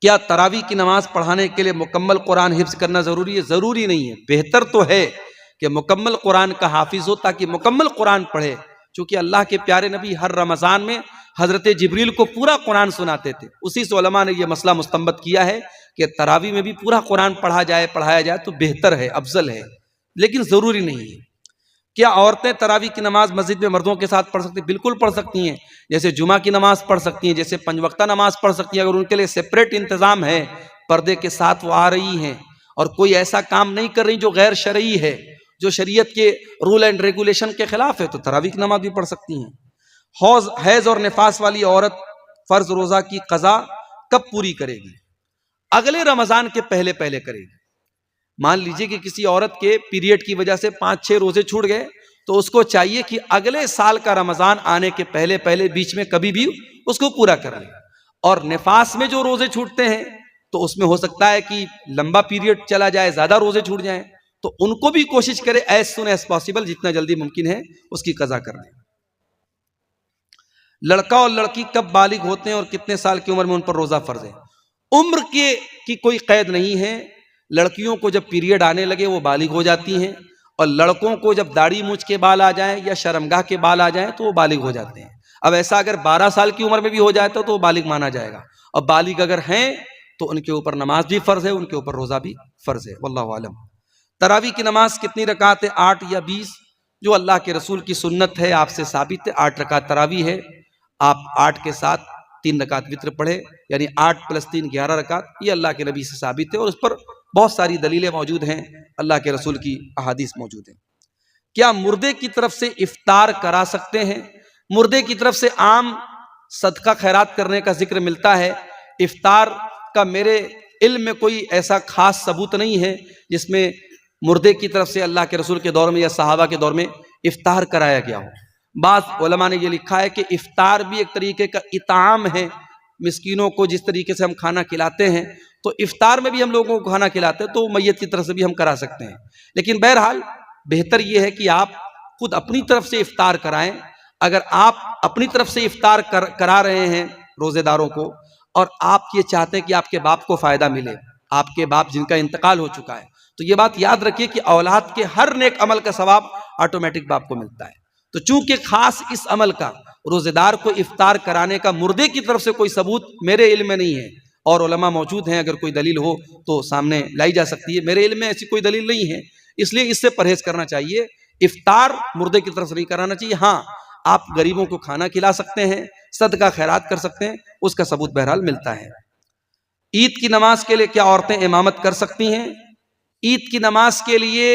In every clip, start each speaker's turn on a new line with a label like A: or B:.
A: کیا تراویح کی نماز پڑھانے کے لیے مکمل قرآن حفظ کرنا ضروری ہے؟ ضروری نہیں ہے، بہتر تو ہے کہ مکمل قرآن کا حافظ ہو تاکہ مکمل قرآن پڑھے، چونکہ اللہ کے پیارے نبی ہر رمضان میں حضرت جبریل کو پورا قرآن سناتے تھے۔ اسی سے علماء نے یہ مسئلہ مستنبط کیا ہے کہ تراویح میں بھی پورا قرآن پڑھایا جائے تو بہتر ہے، افضل ہے، لیکن ضروری نہیں ہے۔ کیا عورتیں تراویح کی نماز مسجد میں مردوں کے ساتھ پڑھ سکتی ہیں؟ بالکل پڑھ سکتی ہیں، جیسے جمعہ کی نماز پڑھ سکتی ہیں، جیسے 5 وقتہ نماز پڑھ سکتی ہیں۔ اگر ان کے لیے سپریٹ انتظام ہے، پردے کے ساتھ وہ آ رہی ہیں اور کوئی ایسا کام نہیں کر رہی جو غیر شرعی ہے، جو شریعت کے رول اینڈ ریگولیشن کے خلاف ہے، تو تراویح کی نماز بھی پڑھ سکتی ہیں۔ حیض اور نفاس والی عورت فرض روزہ کی قضا کب پوری کرے گی؟ اگلے رمضان کے پہلے کرے گی۔ مان لیجئے کہ کسی عورت کے پیریڈ کی وجہ سے 5-6 روزے چھوٹ گئے، تو اس کو چاہیے کہ اگلے سال کا رمضان آنے کے پہلے بیچ میں کبھی بھی اس کو پورا کر لے۔ اور نفاس میں جو روزے چھوٹتے ہیں تو اس میں ہو سکتا ہے کہ لمبا پیریڈ چلا جائے، زیادہ روزے چھوٹ جائیں، تو ان کو بھی کوشش کرے ایز سون ایز پاسبل، جتنا جلدی ممکن ہے اس کی قضا کر دیں۔ لڑکا اور لڑکی کب بالغ ہوتے ہیں اور کتنے سال کی عمر میں ان پر روزہ فرض ہے؟ عمر کی کوئی قید نہیں ہے۔ لڑکیوں کو جب پیریڈ آنے لگے وہ بالغ ہو جاتی ہیں، اور لڑکوں کو جب داڑھی مونچھ کے بال آ جائیں یا شرمگاہ کے بال آ جائیں تو وہ بالغ ہو جاتے ہیں۔ اب ایسا اگر 12 سال کی عمر میں بھی ہو جاتا تو وہ بالغ مانا جائے گا، اور بالغ اگر ہیں تو ان کے اوپر نماز بھی فرض ہے، ان کے اوپر روزہ بھی فرض ہے۔ واللہ عالم۔ تراویح کی نماز کتنی رکعت ہے؟ 8 یا 20؟ جو اللہ کے رسول کی سنت ہے، آپ سے ثابت ہے، 8 رکعت تراویح ہے۔ آپ 8 کے ساتھ 3 رکعت وتر پڑھے، یعنی 8 + 3 11 رکعت، یہ اللہ کے نبی سے ثابت ہے، اور اس پر بہت ساری دلیلیں موجود ہیں، اللہ کے رسول کی احادیث موجود ہیں۔ کیا مردے کی طرف سے افطار کرا سکتے ہیں؟ مردے کی طرف سے عام صدقہ خیرات کرنے کا ذکر ملتا ہے۔ افطار کا میرے علم میں کوئی ایسا خاص ثبوت نہیں ہے جس میں مردے کی طرف سے اللہ کے رسول کے دور میں یا صحابہ کے دور میں افطار کرایا گیا ہو۔ بعض علماء نے یہ لکھا ہے کہ افطار بھی ایک طریقے کا اطعام ہے، مسکینوں کو جس طریقے سے ہم کھانا کھلاتے ہیں تو افطار میں بھی ہم لوگوں کو کھانا کھلاتے ہیں، تو میت کی طرف سے بھی ہم کرا سکتے ہیں۔ لیکن بہرحال بہتر یہ ہے کہ آپ خود اپنی طرف سے افطار کرائیں۔ اگر آپ اپنی طرف سے افطار کرا رہے ہیں روزے داروں کو، اور آپ یہ چاہتے ہیں کہ آپ کے باپ کو فائدہ ملے، آپ کے باپ جن کا انتقال ہو چکا ہے، تو یہ بات یاد رکھیے کہ اولاد کے ہر نیک عمل کا ثواب آٹومیٹک باپ کو ملتا ہے۔ تو چونکہ خاص اس عمل کا، روزے دار کو افطار کرانے کا، مردے کی طرف سے کوئی ثبوت میرے علم میں نہیں ہے، اور علماء موجود ہیں، اگر کوئی دلیل ہو تو سامنے لائی جا سکتی ہے۔ میرے علم میں ایسی کوئی دلیل نہیں ہے، اس لیے اس سے پرہیز کرنا چاہیے۔ افطار مردے کی طرف سے نہیں کرانا چاہیے۔ ہاں، آپ غریبوں کو کھانا کھلا سکتے ہیں، صدقہ خیرات کر سکتے ہیں، اس کا ثبوت بہرحال ملتا ہے۔ عید کی نماز کے لیے کیا عورتیں امامت کر سکتی ہیں؟ عید کی نماز کے لیے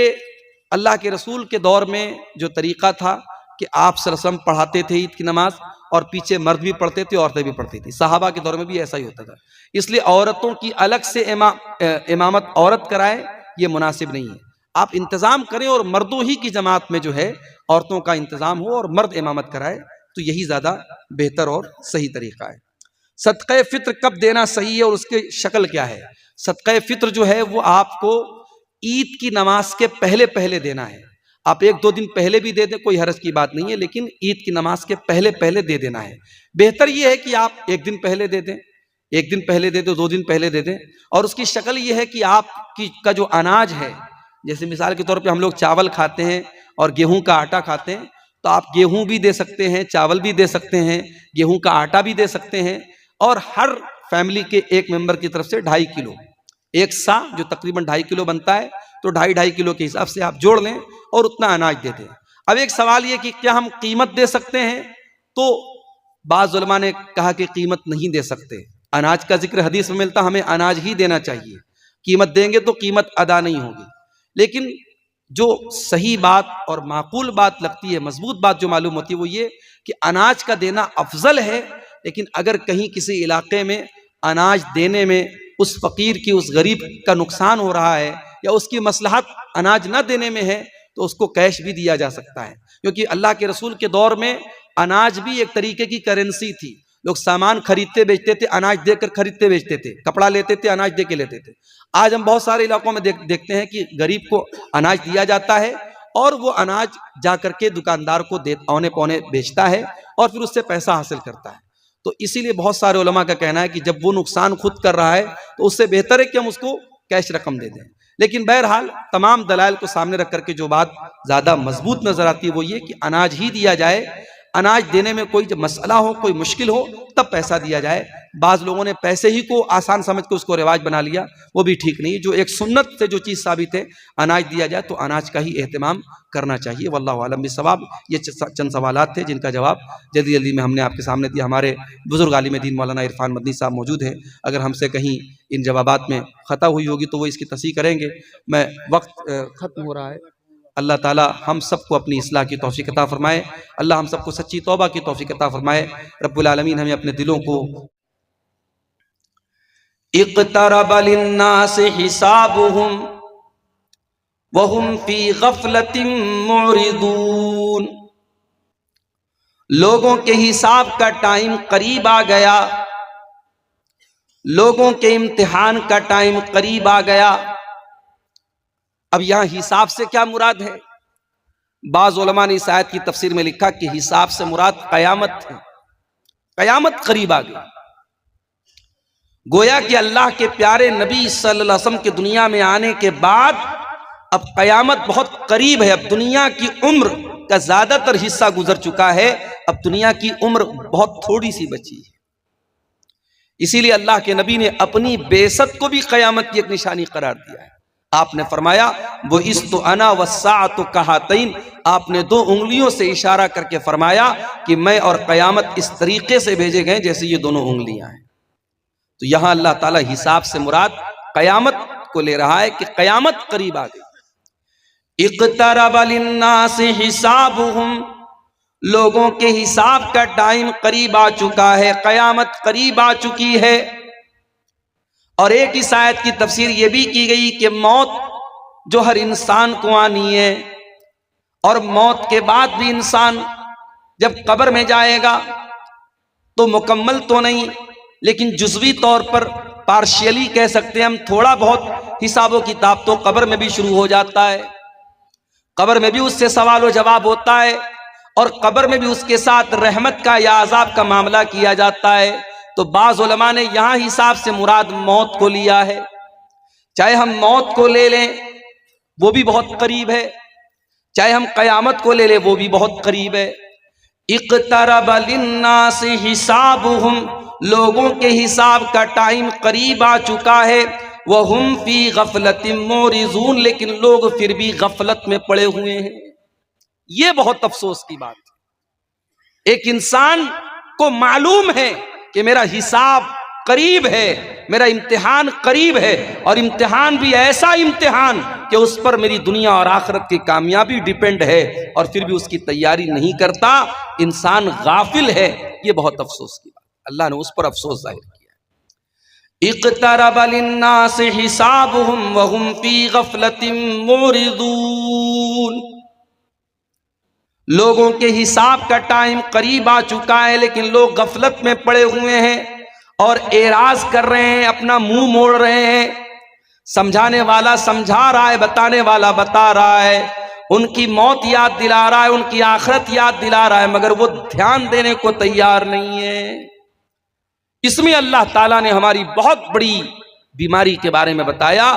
A: اللہ کے رسول کے دور میں جو طریقہ تھا کہ آپ صلی اللہ علیہ وسلم پڑھاتے تھے عید کی نماز، اور پیچھے مرد بھی پڑھتے تھے، عورتیں بھی پڑھتی تھی۔ صحابہ کے دور میں بھی ایسا ہی ہوتا تھا، اس لیے عورتوں کی الگ سے امامت عورت کرائے یہ مناسب نہیں ہے۔ آپ انتظام کریں اور مردوں ہی کی جماعت میں جو ہے عورتوں کا انتظام ہو اور مرد امامت کرائے، تو یہی زیادہ بہتر اور صحیح طریقہ ہے۔ صدقہ فطر کب دینا صحیح ہے اور اس کی شکل کیا ہے؟ صدقہ فطر جو ہے وہ آپ کو عید کی نماز کے پہلے دینا ہے۔ آپ 1-2 دن پہلے بھی دے دیں، کوئی حرج کی بات نہیں ہے، لیکن عید کی نماز کے پہلے دے دینا ہے۔ بہتر یہ ہے کہ آپ 1 دن پہلے دے دیں، 1 دن پہلے دے دیں، 2 دن پہلے دے دیں۔ اور اس کی شکل یہ ہے کہ آپ کا جو اناج ہے، جیسے مثال کے طور پہ ہم لوگ چاول کھاتے ہیں اور گیہوں کا آٹا کھاتے ہیں، تو آپ گیہوں بھی دے سکتے ہیں، چاول بھی دے سکتے ہیں، گیہوں کا آٹا بھی دے سکتے ہیں، اور ہر فیملی کے ایک ممبر کی طرف سے 2.5 کلو، ایک سا جو تقریباً 2.5 کلو بنتا ہے، تو 2.5 کلو کے حساب سے آپ جوڑ لیں اور اتنا اناج دے دیں۔ اب ایک سوال یہ کہ کیا ہم قیمت دے سکتے ہیں؟ تو بعض علماء نے کہا کہ قیمت نہیں دے سکتے۔ اناج کا ذکر حدیث میں ملتا، ہمیں اناج ہی دینا چاہیے۔ قیمت دیں گے تو قیمت ادا نہیں ہوگی۔ لیکن جو صحیح بات اور معقول بات لگتی ہے، مضبوط بات جو معلوم ہوتی ہے، وہ یہ کہ اناج کا دینا افضل ہے۔ لیکن اگر کہیں کسی علاقے میں اناج دینے میں اس فقیر کی، اس غریب کا نقصان ہو رہا ہے، یا اس کی مصلحت اناج نہ دینے میں ہے، تو اس کو کیش بھی دیا جا سکتا ہے، کیونکہ اللہ کے رسول کے دور میں اناج بھی ایک طریقے کی کرنسی تھی۔ لوگ سامان خریدتے بیچتے تھے، اناج دے کر خریدتے بیچتے تھے، کپڑا لیتے تھے، اناج دے کے لیتے تھے۔ آج ہم بہت سارے علاقوں میں دیکھتے ہیں کہ غریب کو اناج دیا جاتا ہے، اور وہ اناج جا کر کے دکاندار کو اونے پونے بیچتا ہے، اور پھر اس سے پیسہ حاصل کرتا ہے۔ تو اسی لیے بہت سارے علماء کا کہنا ہے کہ جب وہ نقصان خود کر رہا ہے تو اس سے بہتر ہے کہ ہم اس کو کیش رقم دے دیں. لیکن بہرحال تمام دلائل کو سامنے رکھ کر کے جو بات زیادہ مضبوط نظر آتی ہے وہ یہ کہ اناج ہی دیا جائے. اناج دینے میں کوئی جب مسئلہ ہو، کوئی مشکل ہو، تب پیسہ دیا جائے. بعض لوگوں نے پیسے ہی کو آسان سمجھ کے اس کو رواج بنا لیا، وہ بھی ٹھیک نہیں. جو ایک سنت سے جو چیز ثابت ہے اناج دیا جائے تو اناج کا ہی اہتمام کرنا چاہیے. واللہ عالم بالصواب. یہ چند سوالات تھے جن کا جواب جلدی جلدی میں ہم نے آپ کے سامنے دیا. ہمارے بزرگ عالم دین مولانا عرفان مدنی صاحب موجود ہیں، اگر ہم سے کہیں ان جوابات میں خطا ہوئی ہوگی تو وہ اس کی تصحیح کریں گے. میں وقت ختم ہو رہا ہے. اللہ تعالی ہم سب کو اپنی اصلاح کی توفیق عطا فرمائے. اللہ ہم سب کو سچی توبہ کی توفیق عطا فرمائے. رب العالمین ہمیں اپنے دلوں کو اقترب للناس حسابهم وهم فی غفلۃ معرضون. لوگوں کے حساب کا ٹائم قریب آ گیا، لوگوں کے امتحان کا ٹائم قریب آ گیا. اب یہاں حساب سے کیا مراد ہے؟ بعض علماء نے اس آیت کی تفسیر میں لکھا کہ حساب سے مراد قیامت ہے. قیامت قریب آ گئی. گویا کہ اللہ کے پیارے نبی صلی اللہ علیہ وسلم کے دنیا میں آنے کے بعد اب قیامت بہت قریب ہے. اب دنیا کی عمر کا زیادہ تر حصہ گزر چکا ہے، اب دنیا کی عمر بہت تھوڑی سی بچی ہے. اسی لیے اللہ کے نبی نے اپنی بعثت کو بھی قیامت کی ایک نشانی قرار دیا ہے. آپ نے فرمایا وہ است انا والساعۃ کہاتین. آپ نے 2 انگلیوں سے اشارہ کر کے فرمایا کہ میں اور قیامت اس طریقے سے بھیجے گئے جیسے یہ دونوں انگلیاں ہیں. تو یہاں اللہ تعالیٰ حساب سے مراد قیامت کو لے رہا ہے کہ قیامت قریب آ گئی. اقترب للناس حسابهم. لوگوں کے حساب کا ٹائم قریب آ چکا ہے، قیامت قریب آ چکی ہے. اور ایک اس آیت کی تفسیر یہ بھی کی گئی کہ موت جو ہر انسان کو آنی ہے، اور موت کے بعد بھی انسان جب قبر میں جائے گا تو مکمل تو نہیں لیکن جزوی طور پر پارشیلی کہہ سکتے ہیں ہم، تھوڑا بہت حساب و کتاب تو قبر میں بھی شروع ہو جاتا ہے. قبر میں بھی اس سے سوال و جواب ہوتا ہے، اور قبر میں بھی اس کے ساتھ رحمت کا یا عذاب کا معاملہ کیا جاتا ہے. تو بعض علماء نے یہاں حساب سے مراد موت کو لیا ہے. چاہے ہم موت کو لے لیں وہ بھی بہت قریب ہے، چاہے ہم قیامت کو لے لیں وہ بھی بہت قریب ہے. اقترب للناس حسابهم. لوگوں کے حساب کا ٹائم قریب آ چکا ہے. وہم فی غفلۃ معرضون. لیکن لوگ پھر بھی غفلت میں پڑے ہوئے ہیں. یہ بہت افسوس کی بات ہے. ایک انسان کو معلوم ہے کہ میرا حساب قریب ہے، میرا امتحان قریب ہے، اور امتحان بھی ایسا امتحان کہ اس پر میری دنیا اور آخرت کی کامیابی ڈیپینڈ ہے، اور پھر بھی اس کی تیاری نہیں کرتا. انسان غافل ہے. یہ بہت افسوس کی بات. اللہ نے اس پر افسوس ظاہر کیا. اقترب للناس حسابهم وهم فی غفلۃ معرضون. لوگوں کے حساب کا ٹائم قریب آ چکا ہے لیکن لوگ غفلت میں پڑے ہوئے ہیں اور اعراض کر رہے ہیں، اپنا منہ موڑ رہے ہیں. سمجھانے والا سمجھا رہا ہے، بتانے والا بتا رہا ہے، ان کی موت یاد دلا رہا ہے، ان کی آخرت یاد دلا رہا ہے، مگر وہ دھیان دینے کو تیار نہیں ہے. اس میں اللہ تعالیٰ نے ہماری بہت بڑی بیماری کے بارے میں بتایا،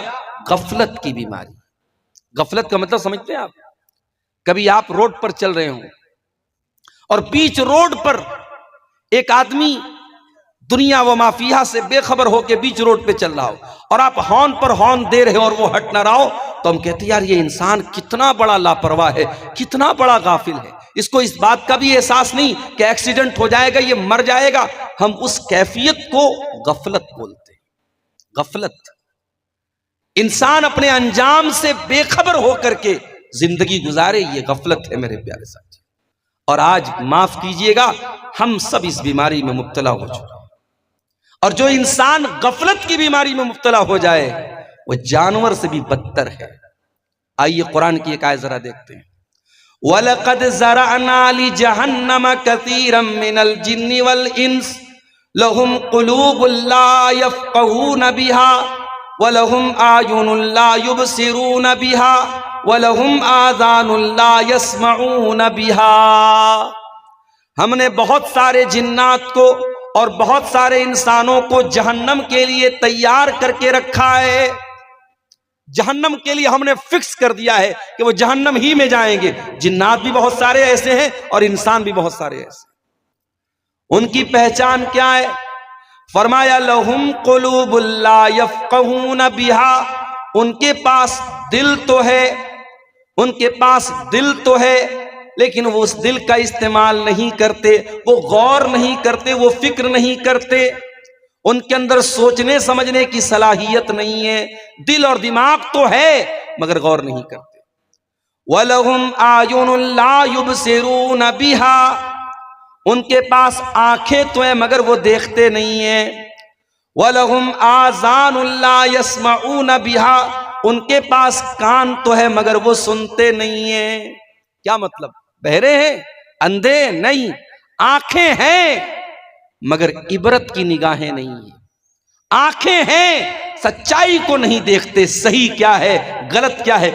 A: غفلت کی بیماری. غفلت کا مطلب سمجھتے ہیں آپ؟ کبھی آپ روڈ پر چل رہے ہوں اور بیچ روڈ پر ایک آدمی دنیا و مافیہ سے بے خبر ہو کے بیچ روڈ پہ چل رہا ہو، اور آپ ہارن پر ہارن دے رہے ہو اور وہ ہٹ نہ رہا ہو، تو ہم کہتے ہیں یار یہ انسان کتنا بڑا لاپرواہ ہے، کتنا بڑا غافل ہے. اس کو اس بات کا بھی احساس نہیں کہ ایکسیڈنٹ ہو جائے گا، یہ مر جائے گا. ہم اس کیفیت کو غفلت بولتے ہیں. غفلت. انسان اپنے انجام سے بے خبر ہو کر کے زندگی گزارے، یہ غفلت ہے میرے پیارے ساتھی. اور آج معاف کیجئے گا ہم سب اس بیماری میں مبتلا ہو چکے ہیں. اور جو انسان غفلت کی بیماری میں مبتلا ہو جائے وہ جانور سے بھی بدتر ہے. آئیے قرآن کی ایک آیت ذرا دیکھتے ہیں. وَلَقَدْ زَرَعْنَا لِجَهَنَّمَ كَثِيرًا مِنَ الْجِنِّ وَالْإِنسِ لَهُمْ قُلُوبٌ لَا يَفْقَهُونَ بِهَا وَلَهُمْ أَعْيُنٌ لَا يُبْصِرُونَ بِهَا وَلَهُمْ آذَانٌ لَا يَسْمَعُونَ بِهَا. ہم نے بہت سارے جنات کو اور بہت سارے انسانوں کو جہنم کے لیے تیار کر کے رکھا ہے. جہنم کے لیے ہم نے فکس کر دیا ہے کہ وہ جہنم ہی میں جائیں گے. جنات بھی بہت سارے ایسے ہیں اور انسان بھی بہت سارے ایسے. ان کی پہچان کیا ہے؟ فرمایا لہم قلوب لا یفقہون بہا، ان کے پاس دل تو ہے، ان کے پاس دل تو ہے، لیکن وہ اس دل کا استعمال نہیں کرتے، وہ غور نہیں کرتے، وہ فکر نہیں کرتے. ان کے اندر سوچنے سمجھنے کی صلاحیت نہیں ہے. دل اور دماغ تو ہے مگر غور نہیں کرتے. وَلَهُمْ أَعْيُنٌ لَا يُبْصِرُونَ بِهَا، ان کے پاس آنکھیں تو ہیں مگر وہ دیکھتے نہیں ہیں. وَلَهُمْ آذَانٌ لَا يَسْمَعُونَ بِهَا، ان کے پاس کان تو ہے مگر وہ سنتے نہیں ہیں. کیا مطلب؟ بہرے ہیں؟ اندھے؟ نہیں. آنکھیں ہیں مگر عبرت کی نگاہیں نہیں ہیں. آنکھیں ہیں، سچائی کو نہیں دیکھتے، صحیح کیا ہے غلط کیا ہے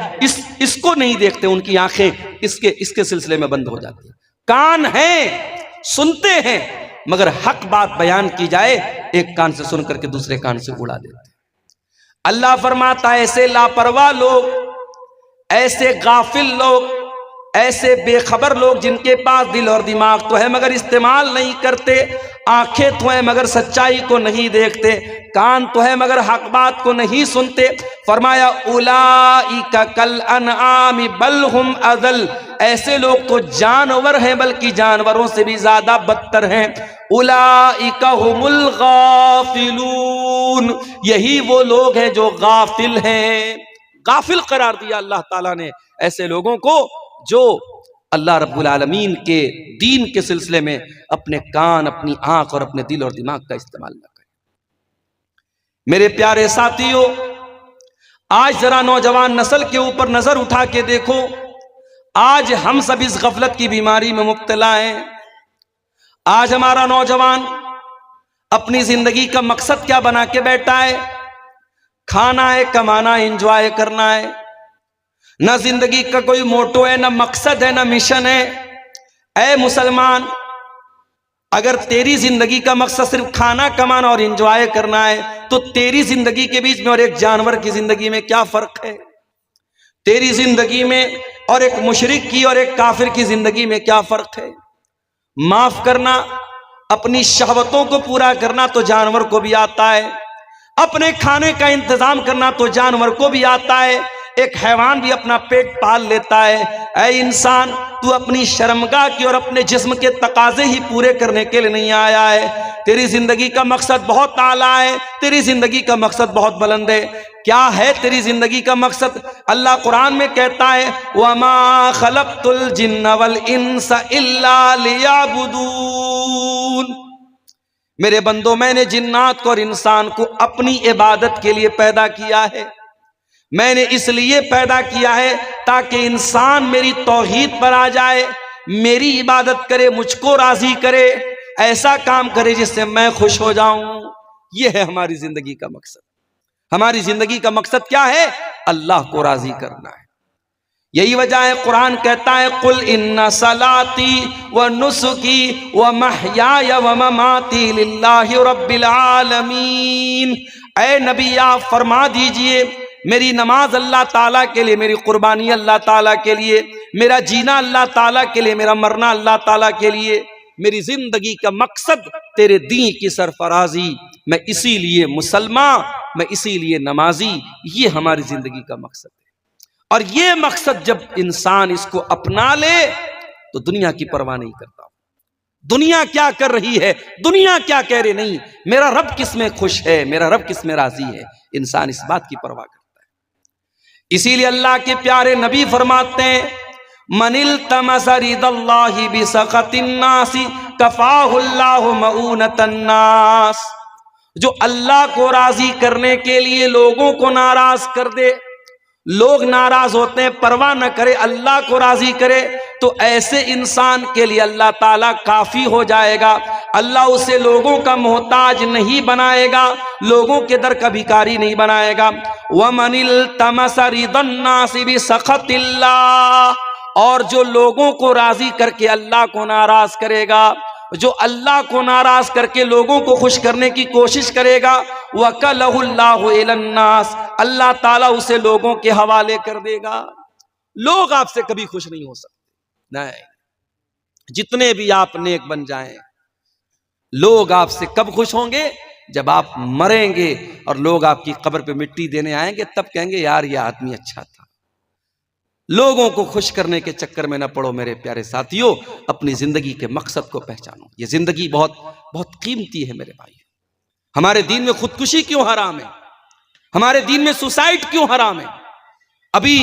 A: اس کو نہیں دیکھتے. ان کی آنکھیں اس کے سلسلے میں بند ہو جاتی ہیں. کان ہیں، سنتے ہیں، مگر حق بات بیان کی جائے ایک کان سے سن کر کے دوسرے کان سے اڑا دیتے ہیں. اللہ فرماتا ہے ایسے لاپرواہ لوگ، ایسے غافل لوگ، ایسے بے خبر لوگ جن کے پاس دل اور دماغ تو ہے مگر استعمال نہیں کرتے، آنکھیں تو ہیں مگر سچائی کو نہیں دیکھتے، کان تو ہے مگر حق بات کو نہیں سنتے. فرمایا اولئک کالانعام بل ہم اضل، ایسے لوگ تو جانور ہیں بلکہ جانوروں سے بھی زیادہ بدتر ہیں. اولئک هم الغافلون، یہی وہ لوگ ہیں جو غافل ہیں. غافل قرار دیا اللہ تعالیٰ نے ایسے لوگوں کو جو اللہ رب العالمین کے دین کے سلسلے میں اپنے کان، اپنی آنکھ اور اپنے دل اور دماغ کا استعمال نہ کریں. میرے پیارے ساتھیوں، آج ذرا نوجوان نسل کے اوپر نظر اٹھا کے دیکھو. آج ہم سب اس غفلت کی بیماری میں مبتلا ہیں. آج ہمارا نوجوان اپنی زندگی کا مقصد کیا بنا کے بیٹھا ہے؟ کھانا ہے، کمانا، انجوائے کرنا ہے. نہ زندگی کا کوئی موٹو ہے، نہ مقصد ہے، نہ مشن ہے. اے مسلمان، اگر تیری زندگی کا مقصد صرف کھانا کمانا اور انجوائے کرنا ہے تو تیری زندگی کے بیچ میں اور ایک جانور کی زندگی میں کیا فرق ہے؟ تیری زندگی میں اور ایک مشرک کی اور ایک کافر کی زندگی میں کیا فرق ہے؟ معاف کرنا، اپنی شہوتوں کو پورا کرنا تو جانور کو بھی آتا ہے. اپنے کھانے کا انتظام کرنا تو جانور کو بھی آتا ہے. ایک حیوان بھی اپنا پیٹ پال لیتا ہے. اے انسان، تو اپنی شرمگاہ کی اور اپنے جسم کے تقاضے ہی پورے کرنے کے لیے نہیں آیا ہے. تیری زندگی کا مقصد بہت اعلیٰ ہے، تیری زندگی کا مقصد بہت بلند ہے. کیا ہے تیری زندگی کا مقصد؟ اللہ قرآن میں کہتا ہے وَمَا خَلَقْتُ الْجِنَّ وَالْإِنسَ إِلَّا لِيَعْبُدُونَ، میرے بندوں میں نے جنات کو اور انسان کو اپنی عبادت کے لیے پیدا کیا ہے. میں نے اس لیے پیدا کیا ہے تاکہ انسان میری توحید پر آ جائے، میری عبادت کرے، مجھ کو راضی کرے، ایسا کام کرے جس سے میں خوش ہو جاؤں. یہ ہے ہماری زندگی کا مقصد. ہماری زندگی کا مقصد کیا ہے؟ اللہ کو راضی کرنا ہے. یہی وجہ ہے قرآن کہتا ہے قُلْ إِنَّ صَلَاتِي وَنُسُكِي وَمَحْيَايَ وَمَمَاتِي لِلَّهِ رَبِّ الْعَالَمِينَ. اے نبی آپ فرما دیجئے میری نماز اللہ تعالیٰ کے لیے، میری قربانی اللہ تعالیٰ کے لیے، میرا جینا اللہ تعالیٰ کے لیے، میرا مرنا اللہ تعالیٰ کے لیے. میری زندگی کا مقصد تیرے دین کی سرفرازی. میں اسی لیے مسلمان، میں اسی لیے نمازی. یہ ہماری زندگی کا مقصد ہے. اور یہ مقصد جب انسان اس کو اپنا لے تو دنیا کی پرواہ نہیں کرتا. دنیا کیا کر رہی ہے، دنیا کیا کہہ رہے، نہیں، میرا رب کس میں خوش ہے، میرا رب کس میں راضی ہے. انسان اس بات کی پرواہ کرتا ہے. اسی لیے اللہ کے پیارے نبی فرماتے ہیں من التمس رضا اللہ بسخط الناس کفاہ اللہ مؤونۃ الناس. جو اللہ کو راضی کرنے کے لیے لوگوں کو ناراض کر دے، لوگ ناراض ہوتے ہیں، پرواہ نہ کرے، اللہ کو راضی کرے، تو ایسے انسان کے لیے اللہ تعالیٰ کافی ہو جائے گا. اللہ اسے لوگوں کا محتاج نہیں بنائے گا، لوگوں کے در کا بھکاری نہیں بنائے گا. وَمَنِ الْتَمَسَ رِضَى النَّاسِ بِسَخَطِ اللَّهِ، اور جو لوگوں کو راضی کر کے اللہ کو ناراض کرے گا، جو اللہ کو ناراض کر کے لوگوں کو خوش کرنے کی کوشش کرے گا وَكَلَهُ اللَّهُ إِلَى النَّاسِ، اللہ تعالیٰ اسے لوگوں کے حوالے کر دے گا۔ لوگ آپ سے کبھی خوش نہیں ہو سکتے، نہیں، جتنے بھی آپ نیک بن جائیں، لوگ آپ سے کب خوش ہوں گے؟ جب آپ مریں گے اور لوگ آپ کی قبر پہ مٹی دینے آئیں گے، تب کہیں گے یار یہ آدمی اچھا تھا۔ لوگوں کو خوش کرنے کے چکر میں نہ پڑو میرے پیارے ساتھیوں، اپنی زندگی کے مقصد کو پہچانو۔ یہ زندگی بہت بہت قیمتی ہے میرے بھائی۔ ہمارے دین میں خودکشی کیوں حرام ہے؟ ہمارے دین میں سوسائڈ کیوں حرام ہے؟ ابھی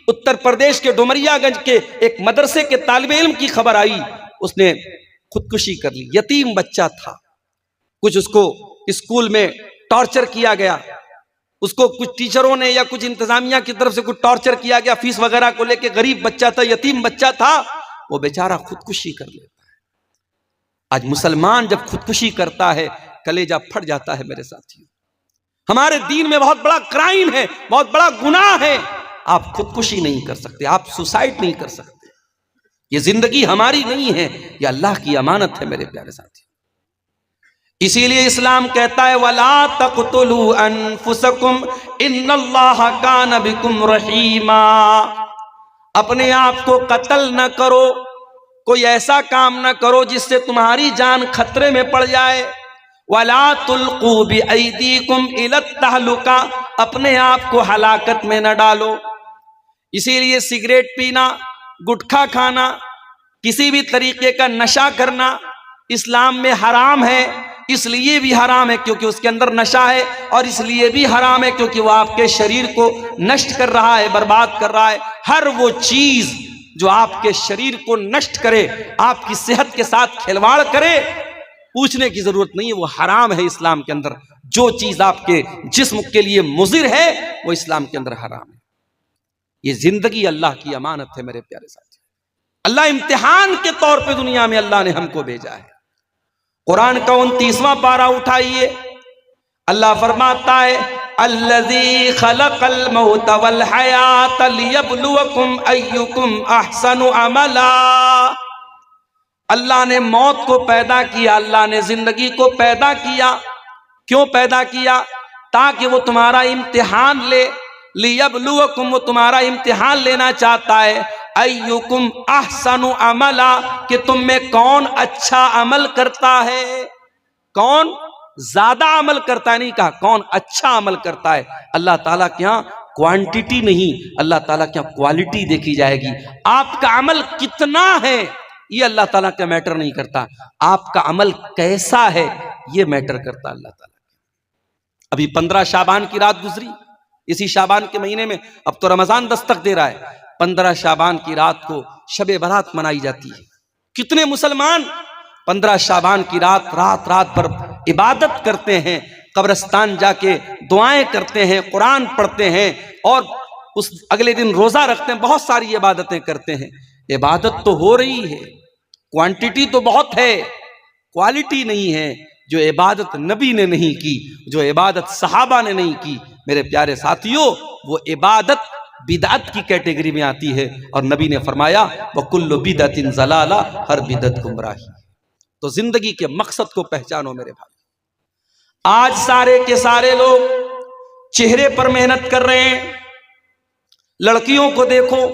A: اتر پردیش کے ڈومریا گنج کے ایک مدرسے کے طالب علم کی خبر آئی، اس نے خودکشی کر لی۔ یتیم بچہ تھا، کچھ اس کو اسکول میں ٹارچر کیا گیا، اس کو کچھ ٹیچروں نے یا کچھ انتظامیہ کی طرف سے کچھ ٹارچر کیا گیا فیس وغیرہ کو لے کے، غریب بچہ تھا، یتیم بچہ تھا، وہ بیچارہ خودکشی کر لیتا ہے۔ آج مسلمان جب خودکشی کرتا ہے کلیجہ پھٹ جاتا ہے میرے ساتھیوں۔ ہمارے دین میں بہت بڑا کرائم ہے، بہت بڑا گناہ ہے۔ آپ خودکشی نہیں کر سکتے، آپ سوسائڈ نہیں کر سکتے۔ یہ زندگی ہماری نہیں ہے، یہ اللہ کی امانت ہے میرے پیارے ساتھی۔ اسی لیے اسلام کہتا ہے وَلَا تَقْتُلُوا أَنفُسَكُمْ إِنَّ اللَّهَ كَانَ بِكُمْ رَحِيمًا۔ اپنے آپ کو قتل نہ کرو، کوئی ایسا کام نہ کرو جس سے تمہاری جان خطرے میں پڑ جائے۔ وَلَا تُلْقُوا بِأَيْدِيكُمْ إِلَى التَّهْلُكَةِ، اپنے آپ کو ہلاکت میں نہ ڈالو۔ اسی لیے سگریٹ پینا، گٹکھا کھانا، کسی بھی طریقے کا نشہ کرنا اسلام میں حرام ہے۔ اس لیے بھی حرام ہے کیونکہ اس کے اندر نشہ ہے، اور اس لیے بھی حرام ہے کیونکہ وہ آپ کے شریر کو نشٹ کر رہا ہے، برباد کر رہا ہے۔ ہر وہ چیز جو آپ کے شریر کو نشٹ کرے، آپ کی صحت کے ساتھ کھلواڑ کرے، پوچھنے کی ضرورت نہیں ہے، وہ حرام ہے اسلام کے اندر۔ جو چیز آپ کے جسم کے لیے مضر ہے وہ اسلام کے اندر حرام ہے۔ یہ زندگی اللہ کی امانت ہے میرے پیارے ساتھی۔ اللہ امتحان کے طور پہ دنیا میں اللہ نے ہم کو بھیجا ہے۔ قرآن کا 29واں پارہ اٹھائیے، اللہ فرماتا ہے الذی خلق الموت والحیات لیبلوکم ایکم احسن عملا۔ اللہ نے موت کو پیدا کیا، اللہ نے زندگی کو پیدا کیا۔ کیوں پیدا کیا؟ تاکہ وہ تمہارا امتحان لے۔ لیبلوکم، وہ تمہارا امتحان لینا چاہتا ہے۔ ایکم احسن عملا، کہ تم میں کون اچھا عمل کرتا ہے، کون زیادہ عمل کرتا ہے، نہیں کہا کون اچھا عمل کرتا ہے۔ اللہ تعالیٰ کے ہاں کوانٹیٹی نہیں، اللہ تعالیٰ کے ہاں کوالٹی دیکھی جائے گی۔ آپ کا عمل کتنا ہے یہ اللہ تعالیٰ کا میٹر نہیں کرتا، آپ کا عمل کیسا ہے یہ میٹر کرتا اللہ تعالیٰ۔ ابھی 15 شعبان کی رات گزری، اسی شعبان کے مہینے میں، اب تو رمضان دستک دے رہا ہے، 15 شعبان کی رات کو شب برات منائی جاتی ہے۔ کتنے مسلمان 15 شعبان کی رات رات بھر عبادت کرتے ہیں، قبرستان جا کے دعائیں کرتے ہیں، قرآن پڑھتے ہیں، اور اس اگلے دن روزہ رکھتے ہیں، بہت ساری عبادتیں کرتے ہیں۔ عبادت تو ہو رہی ہے، کوانٹیٹی تو بہت ہے، کوالٹی نہیں ہے۔ جو عبادت نبی نے نہیں کی، جو عبادت صحابہ نے نہیں کی، میرے پیارے ساتھیوں، وہ عبادت بدعت کی کیٹیگری میں آتی ہے، اور نبی نے فرمایا وَكُلُّ بِدْعَةٍ ضَلَالَةٍ، ہر بدعت گمراہی۔ تو زندگی کے مقصد کو پہچانو میرے بھائی۔ آج سارے کے سارے لوگ چہرے پر محنت کر رہے ہیں۔ لڑکیوں کو دیکھو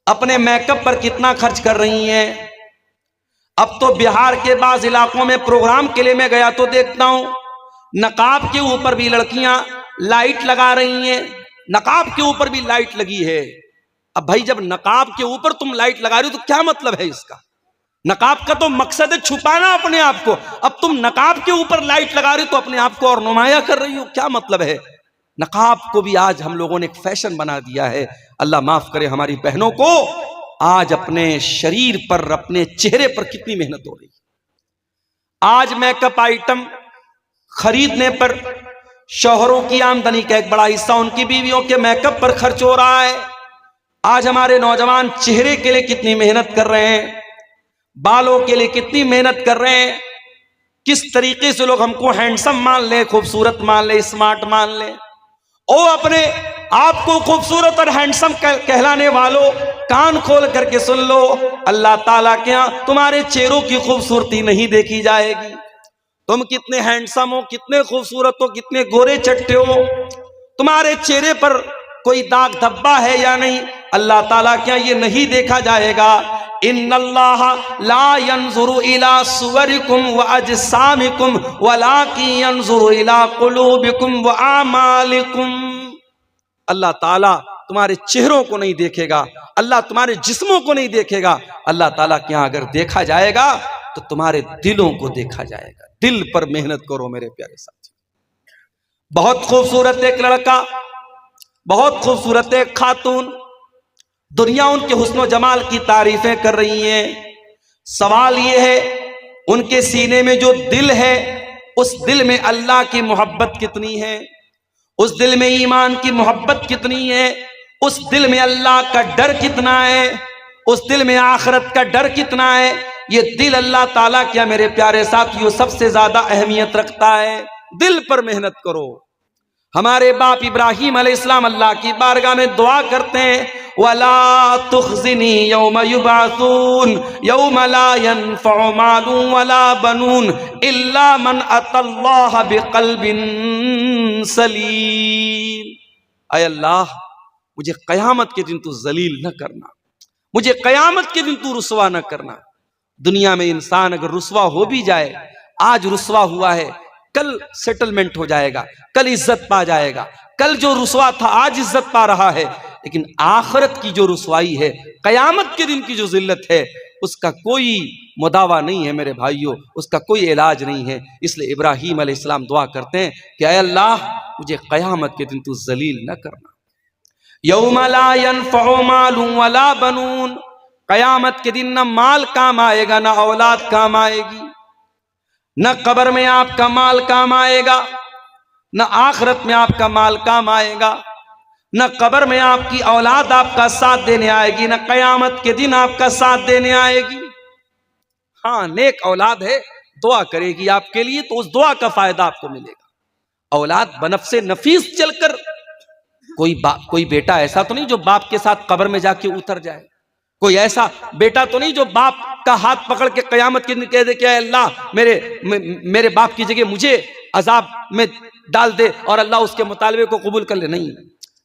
A: اپنے میک اپ پر کتنا خرچ کر رہی ہیں۔ اب تو بہار کے بعض علاقوں میں پروگرام کے لیے میں گیا تو دیکھتا ہوں نقاب کے اوپر بھی لڑکیاں لائٹ لگا رہی ہیں، نقاب کے اوپر بھی لائٹ لگی ہے۔ اب بھائی جب نقاب کے اوپر تم لائٹ لگا رہی ہو تو کیا مطلب ہے اس کا؟ نقاب کا تو مقصد ہے چھپانا اپنے آپ کو، اب تم نقاب کے اوپر لائٹ لگا رہی ہو تو اپنے آپ کو اور نمایاں کر رہی ہو، کیا مطلب ہے؟ نقاب کو بھی آج ہم لوگوں نے ایک فیشن بنا دیا ہے۔ اللہ معاف کرے ہماری بہنوں کو، آج اپنے شریر پر، اپنے چہرے پر کتنی محنت ہو رہی ہے۔ آج میک اپ آئٹم خریدنے پر شوہروں کی آمدنی کا ایک بڑا حصہ ان کی بیویوں کے میک اپ پر خرچ ہو رہا ہے۔ آج ہمارے نوجوان چہرے کے لیے کتنی محنت کر رہے ہیں، بالوں کے لیے کتنی محنت کر رہے ہیں۔ کس طریقے سے لوگ ہم کو ہینڈسم مان لیں، خوبصورت مان لیں، اسمارٹ مان لیں، اور آپ کو خوبصورت اور ہینڈسم کہلانے والوں کان کھول کر کے سن لو، اللہ تعالیٰ کے ہاں تمہارے چہروں کی خوبصورتی نہیں دیکھی جائے گی۔ تم کتنے ہینڈسم ہو، کتنے خوبصورت ہو، کتنے گورے چٹے ہو، تمہارے چہرے پر کوئی داغ دھبا ہے یا نہیں، اللہ تعالیٰ کے ہاں یہ نہیں دیکھا جائے گا۔ ان اللہ لا ينظر الى صورکم واجسامکم ولکن ينظر الى قلوبکم واعمالکم۔ اللہ تعالیٰ تمہارے چہروں کو نہیں دیکھے گا، اللہ تمہارے جسموں کو نہیں دیکھے گا، اللہ تعالیٰ کے ہاں اگر دیکھا جائے گا تو تمہارے دلوں کو دیکھا جائے گا۔ دل پر محنت کرو میرے پیارے ساتھی۔ بہت خوبصورت ایک لڑکا، بہت خوبصورت ایک خاتون، دنیا ان کے حسن و جمال کی تعریفیں کر رہی ہیں۔ سوال یہ ہے ان کے سینے میں جو دل ہے، اس دل میں اللہ کی محبت کتنی ہے، اس دل میں ایمان کی محبت کتنی ہے، اس دل میں اللہ کا ڈر کتنا ہے، اس دل میں آخرت کا ڈر کتنا ہے۔ یہ دل اللہ تعالیٰ کیا میرے پیارے ساتھیوں سب سے زیادہ اہمیت رکھتا ہے۔ دل پر محنت کرو۔ ہمارے باپ ابراہیم علیہ السلام اللہ کی بارگاہ میں دعا کرتے ہیں، وَلَا تُخْزِنِي يَوْمَ يُبْعَثُونَ يَوْمَ لَا يَنفَعُ مَالٌ وَلَا بَنُونَ إِلَّا مَنْ أَتَى اللَّهَ بِقَلْبٍ سَلِيمٍ۔ اے اللہ مجھے قیامت کے دن تو ذلیل نہ کرنا، مجھے قیامت کے دن تو رسوا نہ کرنا۔ دنیا میں انسان اگر رسوا ہو بھی جائے، آج رسوا ہوا ہے، کل سیٹلمنٹ ہو جائے گا، کل عزت پا جائے گا، کل جو رسوا تھا آج عزت پا رہا ہے، لیکن آخرت کی جو رسوائی ہے، قیامت کے دن کی جو ذلت ہے، اس کا کوئی مداوع نہیں ہے میرے بھائیوں، اس کا کوئی علاج نہیں ہے۔ اس لیے ابراہیم علیہ السلام دعا کرتے ہیں کہ اے اللہ مجھے قیامت کے دن تو ذلیل نہ کرنا۔ یوم لا ينفع مال ولا بنون، قیامت کے دن نہ مال کام آئے گا، نہ اولاد کام آئے گی، نہ قبر میں آپ کا مال کام آئے گا، نہ آخرت میں آپ کا مال کام آئے گا، نہ قبر میں آپ کی اولاد آپ کا ساتھ دینے آئے گی، نہ قیامت کے دن آپ کا ساتھ دینے آئے گی۔ ہاں نیک اولاد ہے، دعا کرے گی آپ کے لیے تو اس دعا کا فائدہ آپ کو ملے گا۔ اولاد بنفس نفیس چل کر، کوئی بیٹا ایسا تو نہیں جو باپ کے ساتھ قبر میں جا کے اتر جائے، کوئی ایسا بیٹا تو نہیں جو باپ کا ہاتھ پکڑ کے قیامت کے دن کہہ دے کہ اے اللہ میرے باپ کی جگہ مجھے عذاب میں ڈال دے اور اللہ اس کے مطالبے کو قبول کر لے۔ نہیں،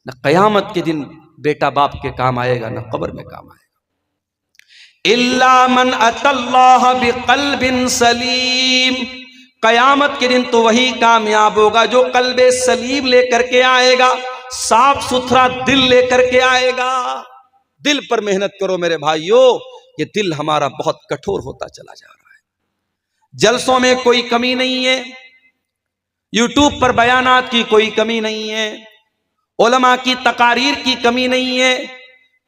A: نہ قیامت کے دن بیٹا باپ کے کام آئے گا، نہ قبر میں کام آئے گا۔ الا من اتى اللہ بقلب سلیم، قیامت کے دن تو وہی کامیاب ہوگا جو قلب سلیم لے کر کے آئے گا، صاف ستھرا دل لے کر کے آئے گا۔ دل پر محنت کرو میرے بھائیو، یہ دل ہمارا بہت کٹھور ہوتا چلا جا رہا ہے۔ جلسوں میں کوئی کمی نہیں ہے، یوٹیوب پر بیانات کی کوئی کمی نہیں ہے، علماء کی تقاریر کی کمی نہیں ہے،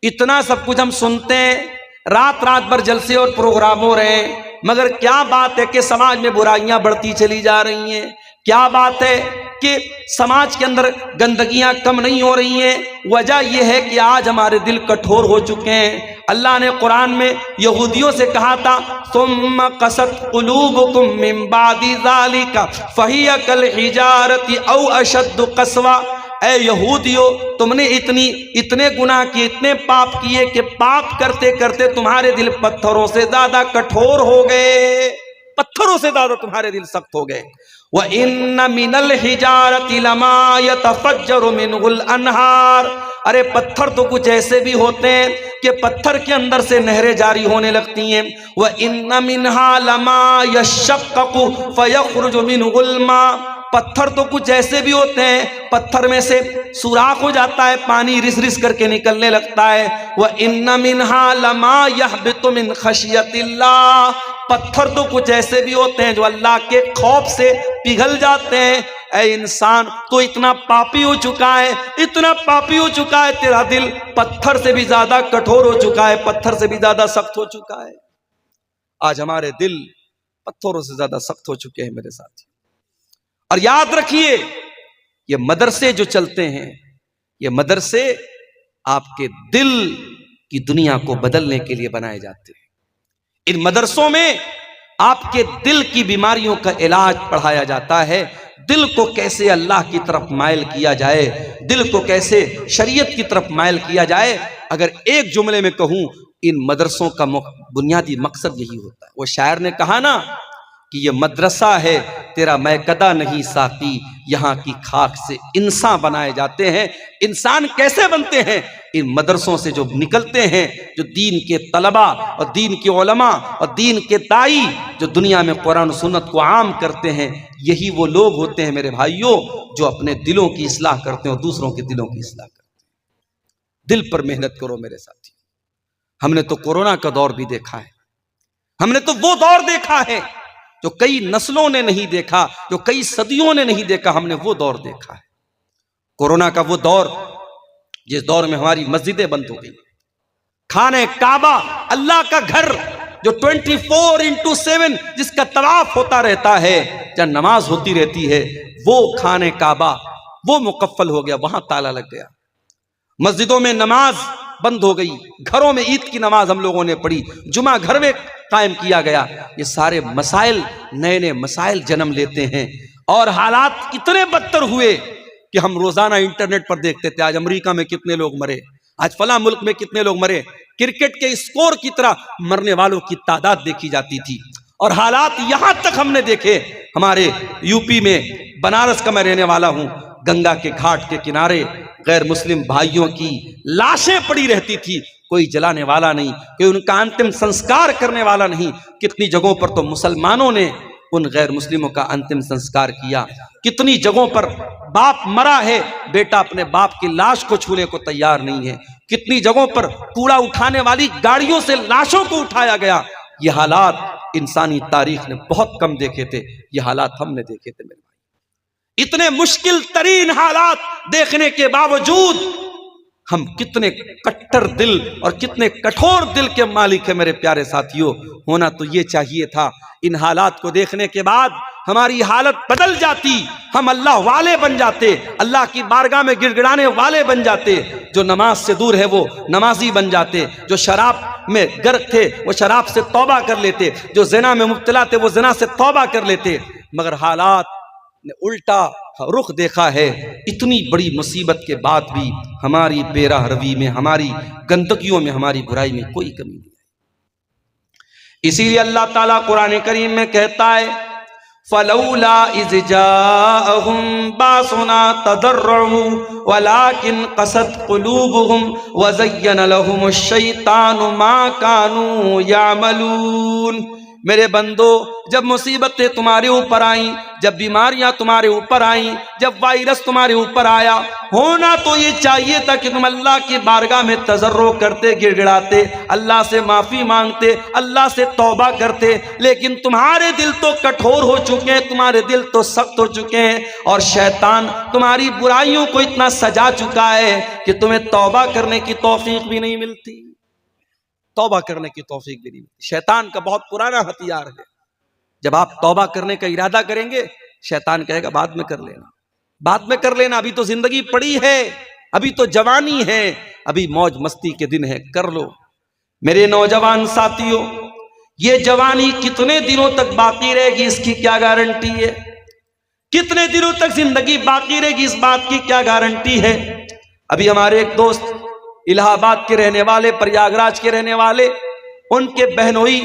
A: اتنا سب کچھ ہم سنتے ہیں، رات رات بھر جلسے اور پروگرام ہو رہے ہیں، مگر کیا بات ہے کہ سماج میں برائیاں بڑھتی چلی جا رہی ہیں؟ کیا بات ہے کہ سماج کے اندر گندگیاں کم نہیں ہو رہی ہیں؟ وجہ یہ ہے کہ آج ہمارے دل کٹھور ہو چکے ہیں۔ اللہ نے قرآن میں یہودیوں سے کہا تھا ثم قست قلوبکم من بعد ذالک فہی کالحجارۃ او اشد قسوہ، اے یہودیو تم نے اتنے گناہ کیے، اتنے پاپ کیے کہ پاپ کرتے کرتے تمہارے دل پتھروں سے زیادہ کٹھور ہو گئے، پتھروں سے زیادہ تمہارے دل سخت ہو گئے۔ وَإِنَّ مِنَ الْحِجَارَةِ لَمَا يَتَفَجَّرُ مِنْهُ الْأَنْهَارُ، ارے پتھر تو کچھ ایسے بھی ہوتے ہیں کہ پتھر کے اندر سے نہریں جاری ہونے لگتی ہیں۔ وَإِنَّ مِنْهَا لَمَا يَشَّقَّقُ فَيَخْرُجُ مِنْهُ الْمَاءُ، پتھر تو کچھ ایسے بھی ہوتے ہیں پتھر میں سے سوراخ ہو جاتا ہے، پانی رس رس کر کے نکلنے لگتا ہے۔ وَإِنَّ مِنْهَا لَمَا يَهْبِطُ مِنْ خَشْيَةِ اللَّهِ، پتھر تو کچھ ایسے بھی ہوتے ہیں جو اللہ کے خوف سے پگھل جاتے ہیں۔ اے انسان تو اتنا پاپی ہو چکا ہے، اتنا پاپی ہو چکا ہے، تیرا دل پتھر سے بھی زیادہ کٹھور ہو چکا ہے، پتھر سے بھی زیادہ سخت ہو چکا ہے۔ آج ہمارے دل پتھروں سے زیادہ سخت ہو چکے ہیں میرے ساتھی۔ اور یاد رکھیے یہ مدرسے جو چلتے ہیں، یہ مدرسے آپ کے دل کی دنیا کو بدلنے کے لیے بنائے جاتے ہیں۔ ان مدرسوں میں آپ کے دل کی بیماریوں کا علاج پڑھایا جاتا ہے، دل کو کیسے اللہ کی طرف مائل کیا جائے، دل کو کیسے شریعت کی طرف مائل کیا جائے۔ اگر ایک جملے میں کہوں، ان مدرسوں کا بنیادی مقصد یہی ہوتا ہے۔ وہ شاعر نے کہا نا کہ یہ مدرسہ ہے تیرا میکدہ نہیں ساقی، یہاں کی خاک سے انسان بنائے جاتے ہیں۔ انسان کیسے بنتے ہیں؟ ان مدرسوں سے جو نکلتے ہیں، جو دین کے طلباء اور دین کے علماء اور دین کے داعی جو دنیا میں قرآن و سنت کو عام کرتے ہیں، یہی وہ لوگ ہوتے ہیں میرے بھائیوں جو اپنے دلوں کی اصلاح کرتے ہیں اور دوسروں کے دلوں کی اصلاح کرتے ہیں۔ دل پر محنت کرو میرے ساتھی۔ ہم نے تو کورونا کا دور بھی دیکھا ہے، ہم نے تو وہ دور دیکھا ہے جو کئی نسلوں نے نہیں دیکھا، جو کئی صدیوں نے نہیں دیکھا، ہم نے وہ دور دیکھا ہے۔ کورونا کا وہ دور جس دور میں ہماری مسجدیں بند ہو گئی، خانہ کعبہ اللہ کا گھر جو 24/7 جس کا طواف ہوتا رہتا ہے، جہاں نماز ہوتی رہتی ہے، وہ خانہ کعبہ وہ مقفل ہو گیا، وہاں تالا لگ گیا۔ مسجدوں میں نماز بند ہو گئی، گھروں میں عید کی نماز ہم لوگوں نے پڑھی، جمعہ گھر میں قائم کیا گیا۔ یہ سارے مسائل نئے نئے مسائل جنم لیتے ہیں، اور حالات اتنے بدتر ہوئے کہ ہم روزانہ انٹرنیٹ پر دیکھتے تھے آج امریکہ میں کتنے لوگ مرے، آج فلاں ملک میں کتنے لوگ مرے۔ کرکٹ کے اسکور کی طرح مرنے والوں کی تعداد دیکھی جاتی تھی، اور حالات یہاں تک ہم نے دیکھے۔ ہمارے یو پی میں بنارس کا میں رہنے والا ہوں، گنگا کے گھاٹ کے کنارے غیر مسلم بھائیوں کی لاشیں پڑی رہتی تھی، کوئی جلانے والا نہیں، کوئی ان کا انتم سنسکار کرنے والا نہیں۔ کتنی جگہوں پر تو مسلمانوں نے ان غیر مسلموں کا انتم سنسکار کیا، کتنی جگہوں پر باپ مرا ہے، بیٹا اپنے باپ کی لاش کو چھونے کو تیار نہیں ہے، کتنی جگہوں پر کوڑا اٹھانے والی گاڑیوں سے لاشوں کو اٹھایا گیا۔ یہ حالات انسانی تاریخ نے بہت کم دیکھے تھے، یہ حالات ہم نے دیکھے تھے میرے بھائی۔ اتنے مشکل ترین حالات دیکھنے کے باوجود ہم کتنے کٹر دل اور کتنے کٹھور دل کے مالک ہیں میرے پیارے ساتھیوں۔ ہونا تو یہ چاہیے تھا ان حالات کو دیکھنے کے بعد ہماری حالت بدل جاتی، ہم اللہ والے بن جاتے، اللہ کی بارگاہ میں گڑ گڑانے والے بن جاتے، جو نماز سے دور ہے وہ نمازی بن جاتے، جو شراب میں غرق تھے وہ شراب سے توبہ کر لیتے، جو زنا میں مبتلا تھے وہ زنا سے توبہ کر لیتے۔ مگر حالات نے الٹا رخ دیکھا ہے۔ اتنی بڑی مصیبت کے بعد بھی ہماری بے راہ روی میں، ہماری گندگیوں میں، ہماری برائی میں کوئی کمی نہیں ہے۔ اسی لیے اللہ تعالیٰ قرآن کریم میں کہتا ہے فَلَوْلَا إِذْ جَاءَهُمْ بَأْسُنَا تَضَرَّعُوا وَلَكِنْ قَسَتْ قُلُوبُهُمْ وَزَيَّنَ لَهُمُ الشَّيْطَانُ مَا كَانُوا يَعْمَلُونَ۔ میرے بندو، جب مصیبتیں تمہارے اوپر آئیں، جب بیماریاں تمہارے اوپر آئیں، جب وائرس تمہارے اوپر آیا، ہونا تو یہ چاہیے تھا کہ تم اللہ کی بارگاہ میں تضرع کرتے، گڑ گڑاتے، اللہ سے معافی مانگتے، اللہ سے توبہ کرتے، لیکن تمہارے دل تو کٹھور ہو چکے ہیں، تمہارے دل تو سخت ہو چکے ہیں، اور شیطان تمہاری برائیوں کو اتنا سجا چکا ہے کہ تمہیں توبہ کرنے کی توفیق بھی نہیں ملتی، توبہ کرنے کی توفیق بھی نہیں ملتی۔ شیطان کا بہت پرانا ہتھیار ہے، جب آپ توبہ کرنے کا ارادہ کریں گے، شیطان کہے گا بعد میں کر لینا، بعد میں کر لینا، ابھی تو زندگی پڑی ہے، ابھی تو جوانی ہے، ابھی موج مستی کے دن ہے، کر لو۔ میرے نوجوان ساتھیوں، یہ جوانی کتنے دنوں تک باقی رہے گی اس کی کیا گارنٹی ہے؟ کتنے دنوں تک زندگی باقی رہے گی اس بات کی کیا گارنٹی ہے؟ ابھی ہمارے ایک دوست الہ آباد کے رہنے والے، پریاگ راج کے رہنے والے، ان کے بہنوئی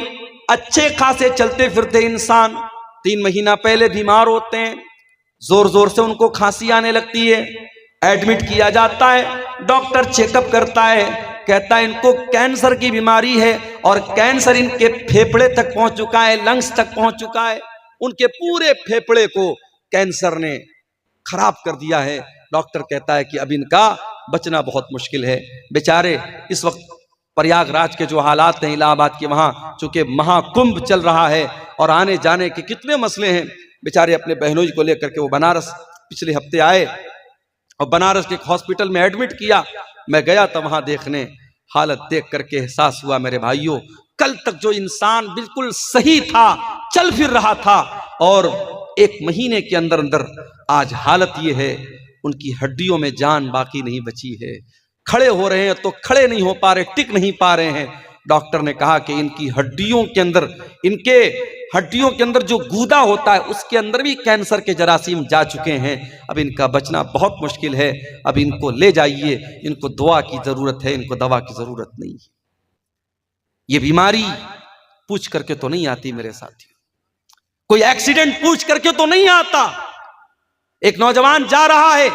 A: اچھے خاصے چلتے پھرتے انسان 3 مہینہ پہلے بیمار ہوتے ہیں، زور زور سے ان کو کھانسی آنے لگتی ہے، ایڈمٹ کیا جاتا ہے، ڈاکٹر چیک اپ کرتا ہے، کہتا ہے ان کو کینسر کی بیماری ہے، اور کینسر ان کے پھیپھڑے تک پہنچ چکا ہے، لنگز تک پہنچ چکا ہے، ان کے پورے پھیپھڑے کو کینسر نے خراب کر دیا ہے۔ ڈاکٹر کہتا ہے کہ اب ان کا بچنا بہت مشکل ہے۔ بیچارے اس وقت پریاگ راج کے جو حالات ہیں الہ آباد کے، وہاں چونکہ مہا کمبھ چل رہا ہے اور آنے جانے کے کتنے مسئلے ہیں، بیچارے اپنے بہنوئی کو لے کر کے وہ بنارس پچھلے ہفتے آئے اور بنارس کے ایک ہاسپٹل میں ایڈمٹ کیا۔ میں گیا تھا وہاں دیکھنے، حالت دیکھ کر کے احساس ہوا میرے بھائیوں، کل تک جو انسان بالکل صحیح تھا، چل پھر رہا تھا، اور 1 مہینے کے اندر اندر آج حالت یہ ہے ان کی ہڈیوں میں جان باقی نہیں بچی ہے، کھڑے ہو رہے ہیں تو کھڑے نہیں ہو پا رہے، ٹک نہیں پا رہے ہیں۔ ڈاکٹر نے کہا کہ ان کی ہڈیوں کے اندر جو گودا ہوتا ہے اس کے اندر بھی کینسر کے جراثیم جا چکے ہیں، اب ان کا بچنا بہت مشکل ہے، اب ان کو لے جائیے، ان کو دعا کی ضرورت ہے، ان کو دوا کی ضرورت نہیں ہے۔ یہ بیماری پوچھ کر کے تو نہیں آتی میرے ساتھی، کوئی ایکسیڈنٹ پوچھ کر کے تو نہیں آتا۔ ایک نوجوان جا رہا ہے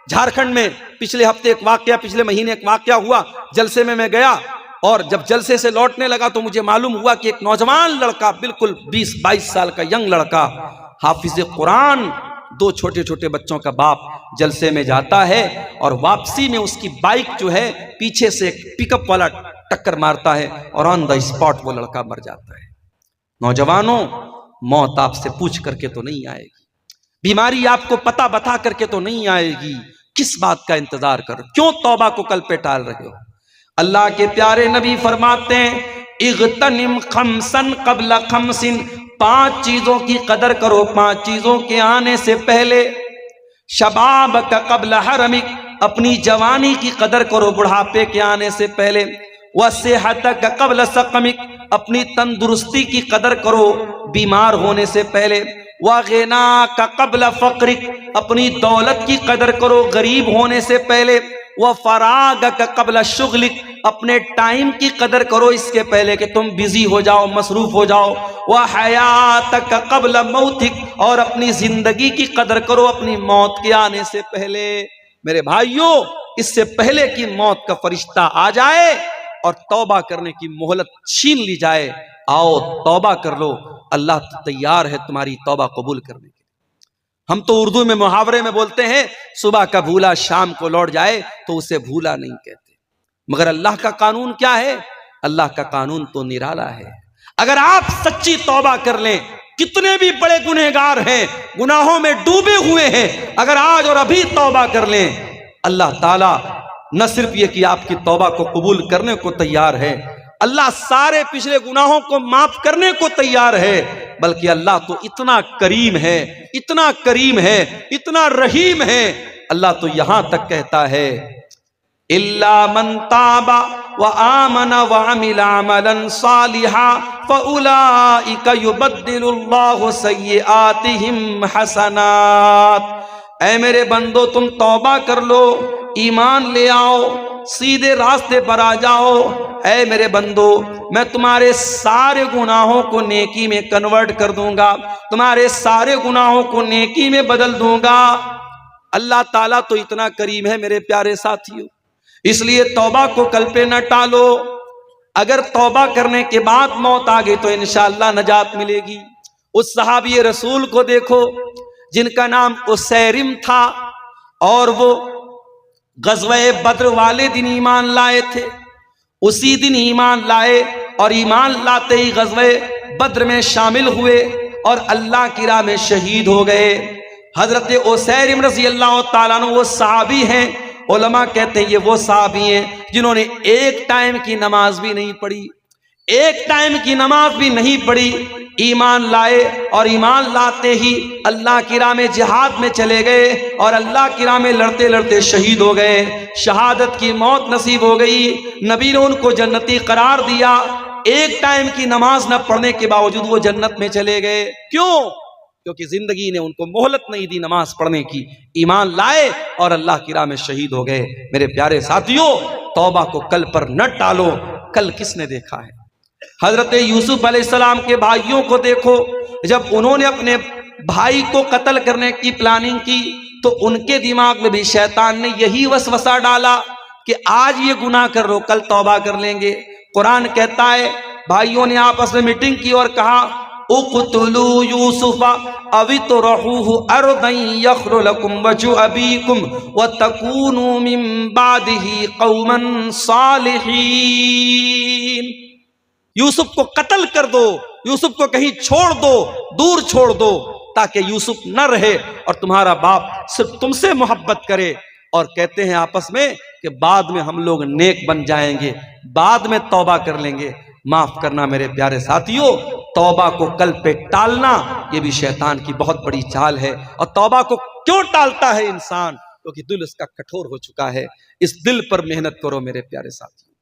A: جھارکھنڈ میں، پچھلے مہینے ایک واقعہ ہوا، جلسے میں گیا، اور جب جلسے سے لوٹنے لگا تو مجھے معلوم ہوا کہ ایک نوجوان لڑکا، بالکل 20-22 سال کا ینگ لڑکا، حافظ قرآن، 2 چھوٹے چھوٹے بچوں کا باپ، جلسے میں جاتا ہے اور واپسی میں اس کی بائک جو ہے پیچھے سے ایک پک اپ والا ٹکر مارتا ہے اور آن دا اسپاٹ وہ لڑکا مر جاتا ہے۔ نوجوانوں، موت آپ سے پوچھ کر کے تو نہیں آئے گی، بیماری آپ کو پتہ بتا کر کے تو نہیں آئے گی، کس بات کا انتظار کر، کیوں توبہ کو کل پہ ٹال رہے ہو؟ اللہ کے پیارے نبی فرماتے ہیں اغتنم خمسن قبل خمسن، 5 چیزوں کی قدر کرو 5 چیزوں کے آنے سے پہلے، شبابک قبل حرمک، اپنی جوانی کی قدر کرو بڑھاپے کے آنے سے پہلے، وصحتک قبل سقمک، اپنی تندرستی کی قدر کرو بیمار ہونے سے پہلے، وغناک قبل فقرک، اپنی دولت کی قدر کرو غریب ہونے سے پہلے، وفراغک قبل شغلک، اپنے ٹائم کی قدر کرو اس کے پہلے کہ تم بزی ہو جاؤ، مصروف ہو جاؤ، وحیاتک قبل موتک، اور اپنی زندگی کی قدر کرو اپنی موت کے آنے سے پہلے۔ میرے بھائیوں، اس سے پہلے کہ موت کا فرشتہ آ جائے اور توبہ کرنے کی مہلت چھین لی جائے، آؤ توبہ کر لو، اللہ تیار ہے تمہاری توبہ قبول کرنے کے۔ ہم تو اردو میں محاورے میں بولتے ہیں صبح کا بھولا شام کو لوٹ جائے تو اسے بھولا نہیں کہتے، مگر اللہ کا قانون کیا ہے؟ اللہ کا قانون تو نرالا ہے۔ اگر آپ سچی توبہ کر لیں، کتنے بھی بڑے گنہگار ہیں، گناہوں میں ڈوبے ہوئے ہیں، اگر آج اور ابھی توبہ کر لیں، اللہ تعالیٰ نہ صرف یہ کہ آپ کی توبہ کو قبول کرنے کو تیار ہے، اللہ سارے پچھلے گناہوں کو معاف کرنے کو تیار ہے، بلکہ اللہ تو اتنا کریم ہے، اتنا کریم ہے، اتنا رحیم ہے، اللہ تو یہاں تک کہتا ہے إِلَّا مَن تَابَ وَآمَنَ وَعَمِلَ عَمَلًا صَالِحًا فَأُولَئِكَ يُبَدِّلُ اللَّهُ سَيِّئَاتِهِمْ حَسَنَاتٍ۔ اے میرے بندو، تم توبہ کر لو، ایمان لے آؤ، سیدھے راستے پر آ جاؤ، اے میرے بندو میں تمہارے سارے گناہوں کو نیکی میں کنورٹ کر دوں گا، تمہارے سارے گناہوں کو نیکی میں بدل دوں گا۔ اللہ تعالیٰ تو اتنا کریم ہے میرے پیارے ساتھیوں، اس لیے توبہ کو کل پہ نہ ٹالو۔ اگر توبہ کرنے کے بعد موت آ گئی تو انشاءاللہ نجات ملے گی۔ اس صحابی رسول کو دیکھو جن کا نام اسیرم تھا، اور وہ غزوہ بدر والے دن ایمان لائے تھے، اسی دن ایمان لائے اور ایمان لاتے ہی غزوہ بدر میں شامل ہوئے اور اللہ کی راہ میں شہید ہو گئے۔ حضرت اسیرم رضی اللہ تعالیٰ عنہ وہ صحابی ہیں، علماء کہتے ہیں یہ وہ صحابی ہیں جنہوں نے ایک ٹائم کی نماز بھی نہیں پڑھی، ایک ٹائم کی نماز بھی نہیں پڑھی، ایمان لائے اور ایمان لاتے ہی اللہ کی راہ میں جہاد میں چلے گئے اور اللہ کی راہ میں لڑتے لڑتے شہید ہو گئے، شہادت کی موت نصیب ہو گئی، نبی نے ان کو جنتی قرار دیا۔ ایک ٹائم کی نماز نہ پڑھنے کے باوجود وہ جنت میں چلے گئے، کیوں؟ کیونکہ زندگی نے ان کو مہلت نہیں دی نماز پڑھنے کی، ایمان لائے اور اللہ کی راہ میں شہید ہو گئے۔ میرے پیارے ساتھیوں، توبہ کو کل پر نہ ٹالو، کل کس نے دیکھا ہے؟ حضرت یوسف علیہ السلام کے بھائیوں کو دیکھو، جب انہوں نے اپنے بھائی کو قتل کرنے کی پلاننگ کی تو ان کے دماغ میں بھی شیطان نے یہی وسوسہ ڈالا کہ آج یہ گناہ کر لو، کل توبہ کر لیں گے۔ قرآن کہتا ہے بھائیوں نے آپس میں میٹنگ کی اور کہا اقتلوا یوسف او اطرحوه ارضا یخل لکم وجه ابیکم وتکونوا من بعده قوما صالحین۔ یوسف کو قتل کر دو، یوسف کو کہیں چھوڑ دو، دور چھوڑ دو، تاکہ یوسف نہ رہے اور تمہارا باپ صرف تم سے محبت کرے، اور کہتے ہیں آپس میں کہ بعد میں ہم لوگ نیک بن جائیں گے، بعد میں توبہ کر لیں گے۔ معاف کرنا میرے پیارے ساتھیوں، توبہ کو کل پہ ٹالنا یہ بھی شیطان کی بہت بڑی چال ہے۔ اور توبہ کو کیوں ٹالتا ہے انسان؟ کیونکہ دل اس کا کٹھور ہو چکا ہے۔ اس دل پر محنت کرو میرے پیارے ساتھیوں۔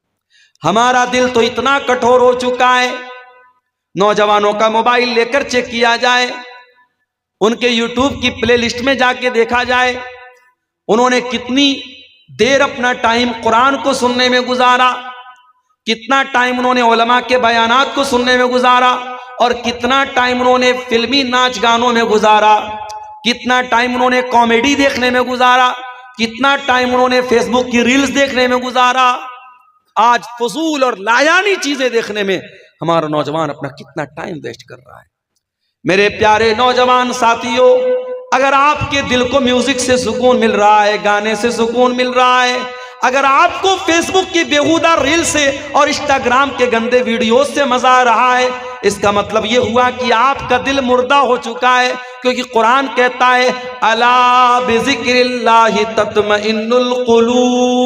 A: ہمارا دل تو اتنا کٹھور ہو چکا ہے، نوجوانوں کا موبائل لے کر چیک کیا جائے، ان کے یوٹیوب کی پلے لسٹ میں جا کے دیکھا جائے انہوں نے کتنی دیر اپنا ٹائم قرآن کو سننے میں گزارا، کتنا ٹائم انہوں نے علماء کے بیانات کو سننے میں گزارا، اور کتنا ٹائم انہوں نے فلمی ناچ گانوں میں گزارا، کتنا ٹائم انہوں نے کامیڈی دیکھنے میں گزارا، کتنا ٹائم انہوں نے فیس بک کی ریلز دیکھنے میں گزارا۔ آج فضول اور لایانی چیزیں دیکھنے میں ہمارا نوجوان اپنا کتنا ٹائم ویسٹ کر رہا ہے۔ میرے پیارے نوجوان ساتھیوں، اگر آپ کے دل کو میوزک سے سکون مل رہا ہے، گانے سے سکون مل رہا ہے، اگر آپ کو فیس بک کی بیہودہ ریل سے اور انسٹاگرام کے گندے ویڈیوز سے مزہ آ رہا ہے، اس کا مطلب یہ ہوا کہ آپ کا دل مردہ ہو چکا ہے، کیونکہ قرآن کہتا ہے الا بذکر اللہ تطمئن القلوب،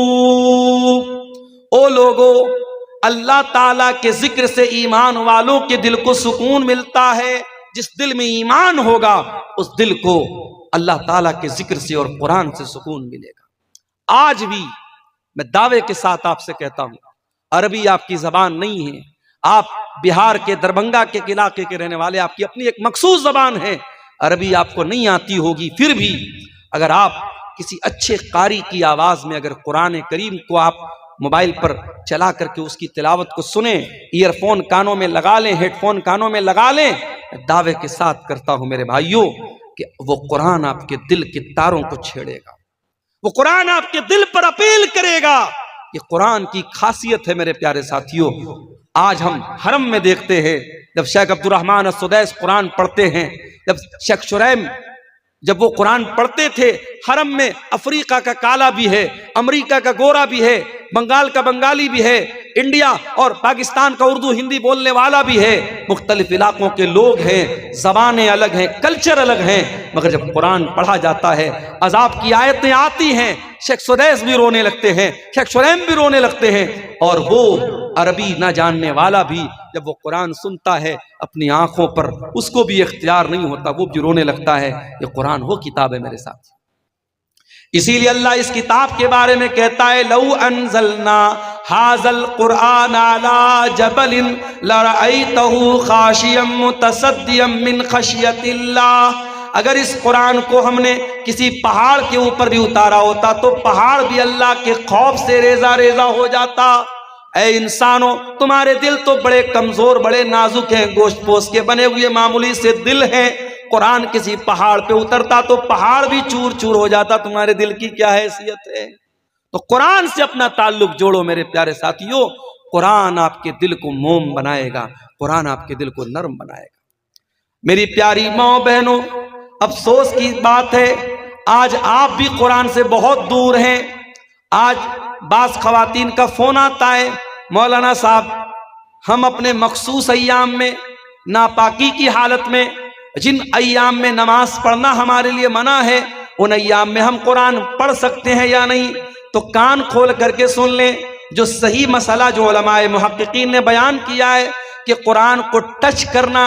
A: او لوگو اللہ تعالیٰ کے ذکر سے ایمان والوں کے دل کو سکون ملتا ہے۔ جس دل میں ایمان ہوگا اس دل کو اللہ تعالیٰ کے ذکر سے اور قرآن سے سکون ملے گا۔ آج بھی میں دعوے کے ساتھ آپ سے کہتا ہوں، عربی آپ کی زبان نہیں ہے، آپ بہار کے دربھنگا کے علاقے کے رہنے والے، آپ کی اپنی ایک مخصوص زبان ہے، عربی آپ کو نہیں آتی ہوگی، پھر بھی اگر آپ کسی اچھے قاری کی آواز میں اگر قرآن کریم کو آپ موبائل پر چلا کر کے اس کی تلاوت کو سنیں، ایئر فون کانوں میں لگا لیں، ہیڈ فون کانوں میں لگا لیں، میں دعوے کے ساتھ کرتا ہوں میرے بھائیوں کہ وہ قرآن آپ کے دل کے تاروں کو چھیڑے گا، وہ قرآن آپ کے دل پر اپیل کرے گا۔ یہ قرآن کی خاصیت ہے میرے پیارے ساتھیوں۔ آج ہم حرم میں دیکھتے ہیں جب شیخ عبد الرحمن السدیس قرآن پڑھتے ہیں، جب شیخ شریم جب وہ قرآن پڑھتے تھے، حرم میں افریقہ کا کالا بھی ہے، امریکہ کا گورا بھی ہے، بنگال کا بنگالی بھی ہے، انڈیا اور پاکستان کا اردو ہندی بولنے والا بھی ہے، مختلف علاقوں کے لوگ ہیں، زبانیں الگ ہیں، کلچر الگ ہیں، مگر جب قرآن پڑھا جاتا ہے، عذاب کی آیتیں آتی ہیں، شیخ سدیس بھی رونے لگتے ہیں، شیخ شریم بھی رونے لگتے ہیں، اور وہ عربی نہ جاننے والا بھی جب وہ قرآن سنتا ہے اپنی آنکھوں پر اس کو بھی اختیار نہیں ہوتا، وہ بھی رونے لگتا ہے۔ یہ قرآن وہ کتاب ہے میرے ساتھ، اسی لیے اللہ اس کتاب کے بارے میں کہتا ہے لو انزلنا ھذا القرآن علی جبل لرأیتہ خاشعا متصدعا من خشیۃ اللہ، اگر اس قرآن کو ہم نے کسی پہاڑ کے اوپر بھی اتارا ہوتا تو پہاڑ بھی اللہ کے خوف سے ریزہ ریزہ ہو جاتا۔ اے انسانوں، تمہارے دل تو بڑے کمزور، بڑے نازک ہیں، گوشت پوست کے بنے ہوئے معمولی سے دل ہیں، قرآن کسی پہاڑ پہ اترتا تو پہاڑ بھی چور چور ہو جاتا، تمہارے دل کی کیا حیثیت ہے؟ تو قرآن سے اپنا تعلق جوڑو میرے پیارے ساتھیوں، قرآن آپ کے دل کو موم بنائے گا، قرآن آپ کے دل کو نرم بنائے گا۔ میری پیاری ماں بہنوں، افسوس کی بات ہے آج آپ بھی قرآن سے بہت دور ہیں۔ آج بعض خواتین کا فون آتا ہے، مولانا صاحب ہم اپنے مخصوص ایام میں ناپاکی کی حالت میں، جن ایام میں نماز پڑھنا ہمارے لیے منع ہے، ان ایام میں ہم قرآن پڑھ سکتے ہیں یا نہیں؟ تو کان کھول کر کے سن لیں، جو صحیح مسئلہ جو علماء محققین نے بیان کیا ہے کہ قرآن کو ٹچ کرنا،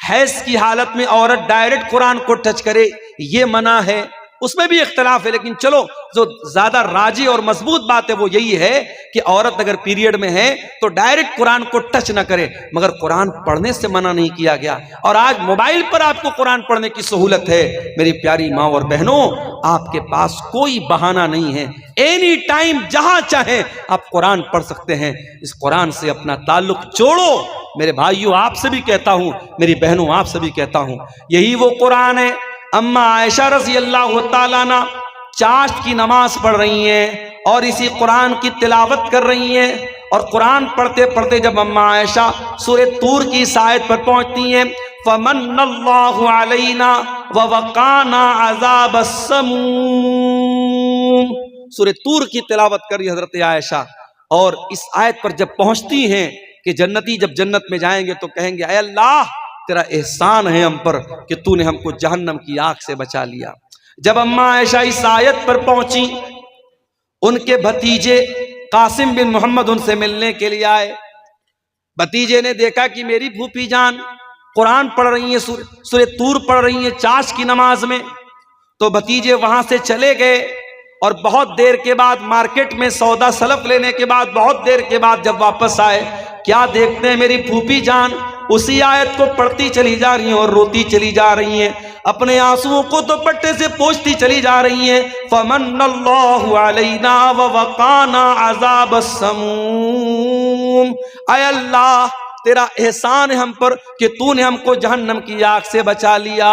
A: حیض کی حالت میں عورت ڈائریکٹ قرآن کو ٹچ کرے یہ منع ہے، اس میں بھی اختلاف ہے، لیکن چلو جو زیادہ راجی اور مضبوط بات ہے وہ یہی ہے کہ عورت اگر پیریڈ میں ہے تو ڈائریکٹ قرآن کو ٹچ نہ کرے، مگر قرآن پڑھنے سے منع نہیں کیا گیا۔ اور آج موبائل پر آپ کو قرآن پڑھنے کی سہولت ہے، میری پیاری ماں اور بہنوں، آپ کے پاس کوئی بہانہ نہیں ہے، اینی ٹائم جہاں چاہیں آپ قرآن پڑھ سکتے ہیں۔ اس قرآن سے اپنا تعلق جوڑو میرے بھائیوں، آپ سے بھی کہتا ہوں، میری بہنوں آپ سے بھی کہتا ہوں، یہی وہ قرآن ہے۔ اما عائشہ رضی اللہ تعالیٰ عنہ چاشت کی نماز پڑھ رہی ہیں اور اسی قرآن کی تلاوت کر رہی ہیں، اور قرآن پڑھتے پڑھتے جب اما عائشہ سورہ طور کی اس آیت پر پہنچتی ہیں فَمَنَّ اللَّهُ عَلَيْنَا وَوَقَانَا عَذَابَ السَّمُومِ، سورہ طور کی تلاوت کر رہی حضرت عائشہ، اور اس آیت پر جب پہنچتی ہیں کہ جنتی جب جنت میں جائیں گے تو کہیں گے اے اللہ تیرا احسان ہے ہم پر کہ تو نے ہم کو جہنم کی آگ سے بچا لیا۔ جب اما عائشہ اس آیت پر پہنچی، ان کے بھتیجے قاسم بن محمد ان سے ملنے کے لیے آئے، بھتیجے نے دیکھا کہ میری پھوپھی جان قرآن پڑھ رہی ہیں، سورہ طور پڑھ رہی ہیں چاشت کی نماز میں، تو بھتیجے وہاں سے چلے گئے اور بہت دیر کے بعد مارکیٹ میں سودا سلف لینے کے بعد بہت دیر کے بعد جب واپس آئے، کیا دیکھتے ہیں میری پھوپھی جان اسی آیت کو پڑھتی چلی جا رہی ہیں اور روتی چلی جا رہی ہیں، اپنے آنسوؤں کو دوپٹے سے پوچھتی چلی جا رہی ہیں۔ فمن اللہ علینا ووقانا عذاب السموم، اے اللہ تیرا احسان ہے ہم پر کہ تو نے ہم کو جہنم کی آگ سے بچا لیا۔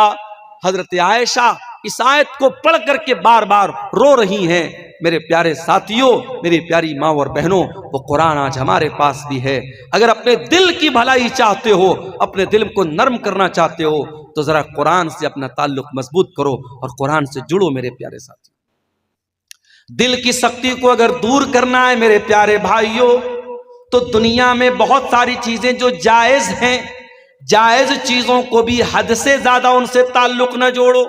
A: حضرت عائشہ اس آیت کو پڑھ کر کے بار بار رو رہی ہیں۔ میرے پیارے ساتھیوں، میری پیاری ماں اور بہنوں، وہ قرآن آج ہمارے پاس بھی ہے۔ اگر اپنے دل کی بھلائی چاہتے ہو، اپنے دل کو نرم کرنا چاہتے ہو، تو ذرا قرآن سے اپنا تعلق مضبوط کرو اور قرآن سے جڑو میرے پیارے ساتھیوں۔ دل کی سختی کو اگر دور کرنا ہے میرے پیارے بھائیوں، تو دنیا میں بہت ساری چیزیں جو جائز ہیں، جائز چیزوں کو بھی حد سے زیادہ ان سے تعلق نہ جوڑو۔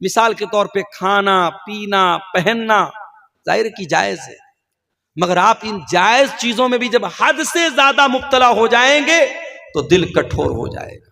A: مثال کے طور پہ کھانا، پینا، پہننا ظاہر کی جائز ہے، مگر آپ ان جائز چیزوں میں بھی جب حد سے زیادہ مبتلا ہو جائیں گے تو دل کٹھور ہو جائے گا۔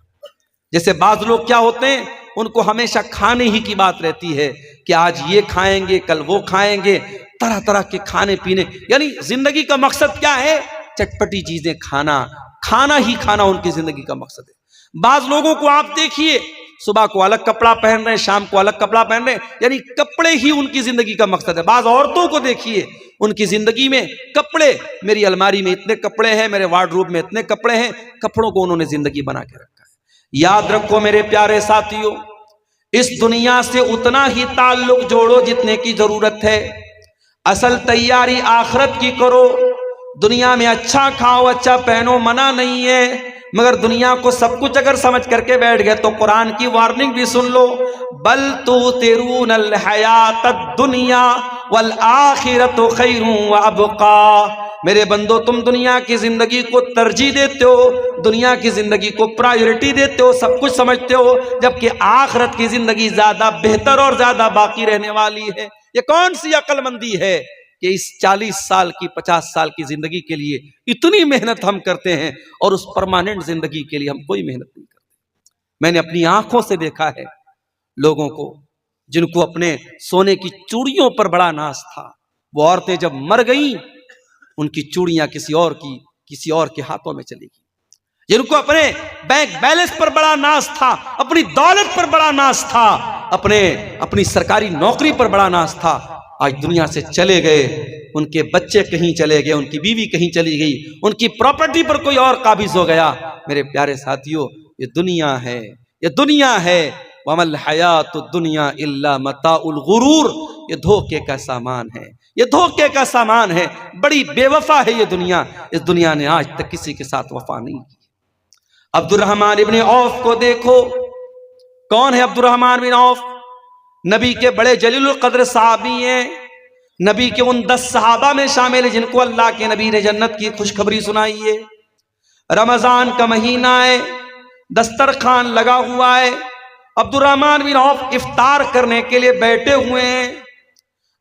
A: جیسے بعض لوگ کیا ہوتے ہیں، ان کو ہمیشہ کھانے ہی کی بات رہتی ہے کہ آج یہ کھائیں گے، کل وہ کھائیں گے، طرح طرح کے کھانے پینے، یعنی زندگی کا مقصد کیا ہے؟ چٹپٹی چیزیں کھانا، کھانا ہی کھانا ان کی زندگی کا مقصد ہے۔ بعض لوگوں کو آپ دیکھیے صبح کو الگ کپڑا پہن رہے ہیں، شام کو الگ کپڑا پہن رہے ہیں، یعنی کپڑے ہی ان کی زندگی کا مقصد ہے۔ بعض عورتوں کو دیکھیے، ان کی زندگی میں کپڑے، میری الماری میں اتنے کپڑے ہیں، میرے وارڈروب میں اتنے کپڑے ہیں، کپڑوں کو انہوں نے زندگی بنا کے رکھا ہے۔ یاد رکھو میرے پیارے ساتھیوں، اس دنیا سے اتنا ہی تعلق جوڑو جتنے کی ضرورت ہے، اصل تیاری آخرت کی کرو۔ دنیا میں اچھا کھاؤ، اچھا پہنو، منع نہیں ہے، مگر دنیا کو سب کچھ اگر سمجھ کر کے بیٹھ گئے تو قرآن کی وارننگ بھی سن لو، بل تؤثرون الحیات الدنیا والآخرۃ خیر وابقی۔ میرے بندو، تم دنیا کی زندگی کو ترجیح دیتے ہو، دنیا کی زندگی کو پرائیورٹی دیتے ہو، سب کچھ سمجھتے ہو، جبکہ آخرت کی زندگی زیادہ بہتر اور زیادہ باقی رہنے والی ہے۔ یہ کون سی عقل مندی ہے کہ اس 40 سال کی 50 سال کی زندگی کے لیے اتنی محنت ہم کرتے ہیں اور اس پرماننٹ زندگی کے لیے ہم کوئی محنت نہیں کرتے۔ میں نے اپنی آنکھوں سے دیکھا ہے لوگوں کو جن کو اپنے سونے کی چوڑیوں پر بڑا ناز تھا، وہ عورتیں جب مر گئیں ان کی چوڑیاں کسی اور کے ہاتھوں میں چلی گئی۔ جن کو اپنے بینک بیلنس پر بڑا ناز تھا، اپنی دولت پر بڑا ناز تھا، اپنی سرکاری نوکری پر بڑا ناز تھا، آج دنیا سے چلے گئے۔ ان کے بچے کہیں چلے گئے، ان کی بیوی کہیں چلی گئی، ان کی پراپرٹی پر کوئی اور قابض ہو گیا۔ میرے پیارے ساتھیوں، یہ دنیا ہے، یہ دنیا ہے۔ وَمَا الْحَيَاةُ الدُّنْيَا إِلَّا مَتَاعُ الْغُرُورِ، یہ دھوکے کا سامان ہے، یہ دھوکے کا سامان ہے، بڑی بے وفا ہے یہ دنیا۔ اس دنیا نے آج تک کسی کے ساتھ وفا نہیں کی۔ عبد الرحمن ابن عوف کو دیکھو، کون ہے عبد الرحمن بن عوف؟ نبی کے بڑے جلیل القدر صحابی ہیں، نبی کے ان 10 صحابہ میں شامل ہیں جن کو اللہ کے نبی نے جنت کی خوشخبری سنائی ہے۔ رمضان کا مہینہ ہے، دسترخوان لگا ہوا ہے، عبد الرحمن بن عوف افطار کرنے کے لیے بیٹھے ہوئے ہیں۔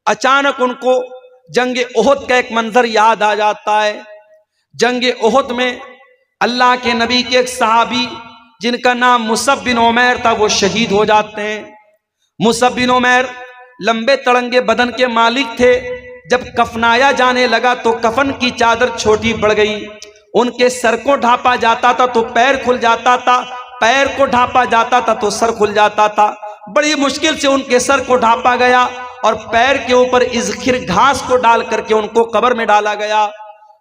A: اچانک ان کو جنگ احد کا ایک منظر یاد آ جاتا ہے۔ جنگ احد میں اللہ کے نبی کے ایک صحابی جن کا نام مصعب بن عمیر تھا، وہ شہید ہو جاتے ہیں۔ مصعب بن عمیر لمبے تڑنگے بدن کے مالک تھے، جب کفنایا جانے لگا تو کفن کی چادر چھوٹی پڑ گئی، ان کے سر کو ڈھانپا جاتا تھا تو پیر کھل جاتا تھا، پیر کو ڈھانپا جاتا تھا تو سر کھل جاتا تھا۔ بڑی مشکل سے ان کے سر کو ڈھانپا گیا اور پیر کے اوپر اذخر گھاس کو ڈال کر کے ان کو قبر میں ڈالا گیا۔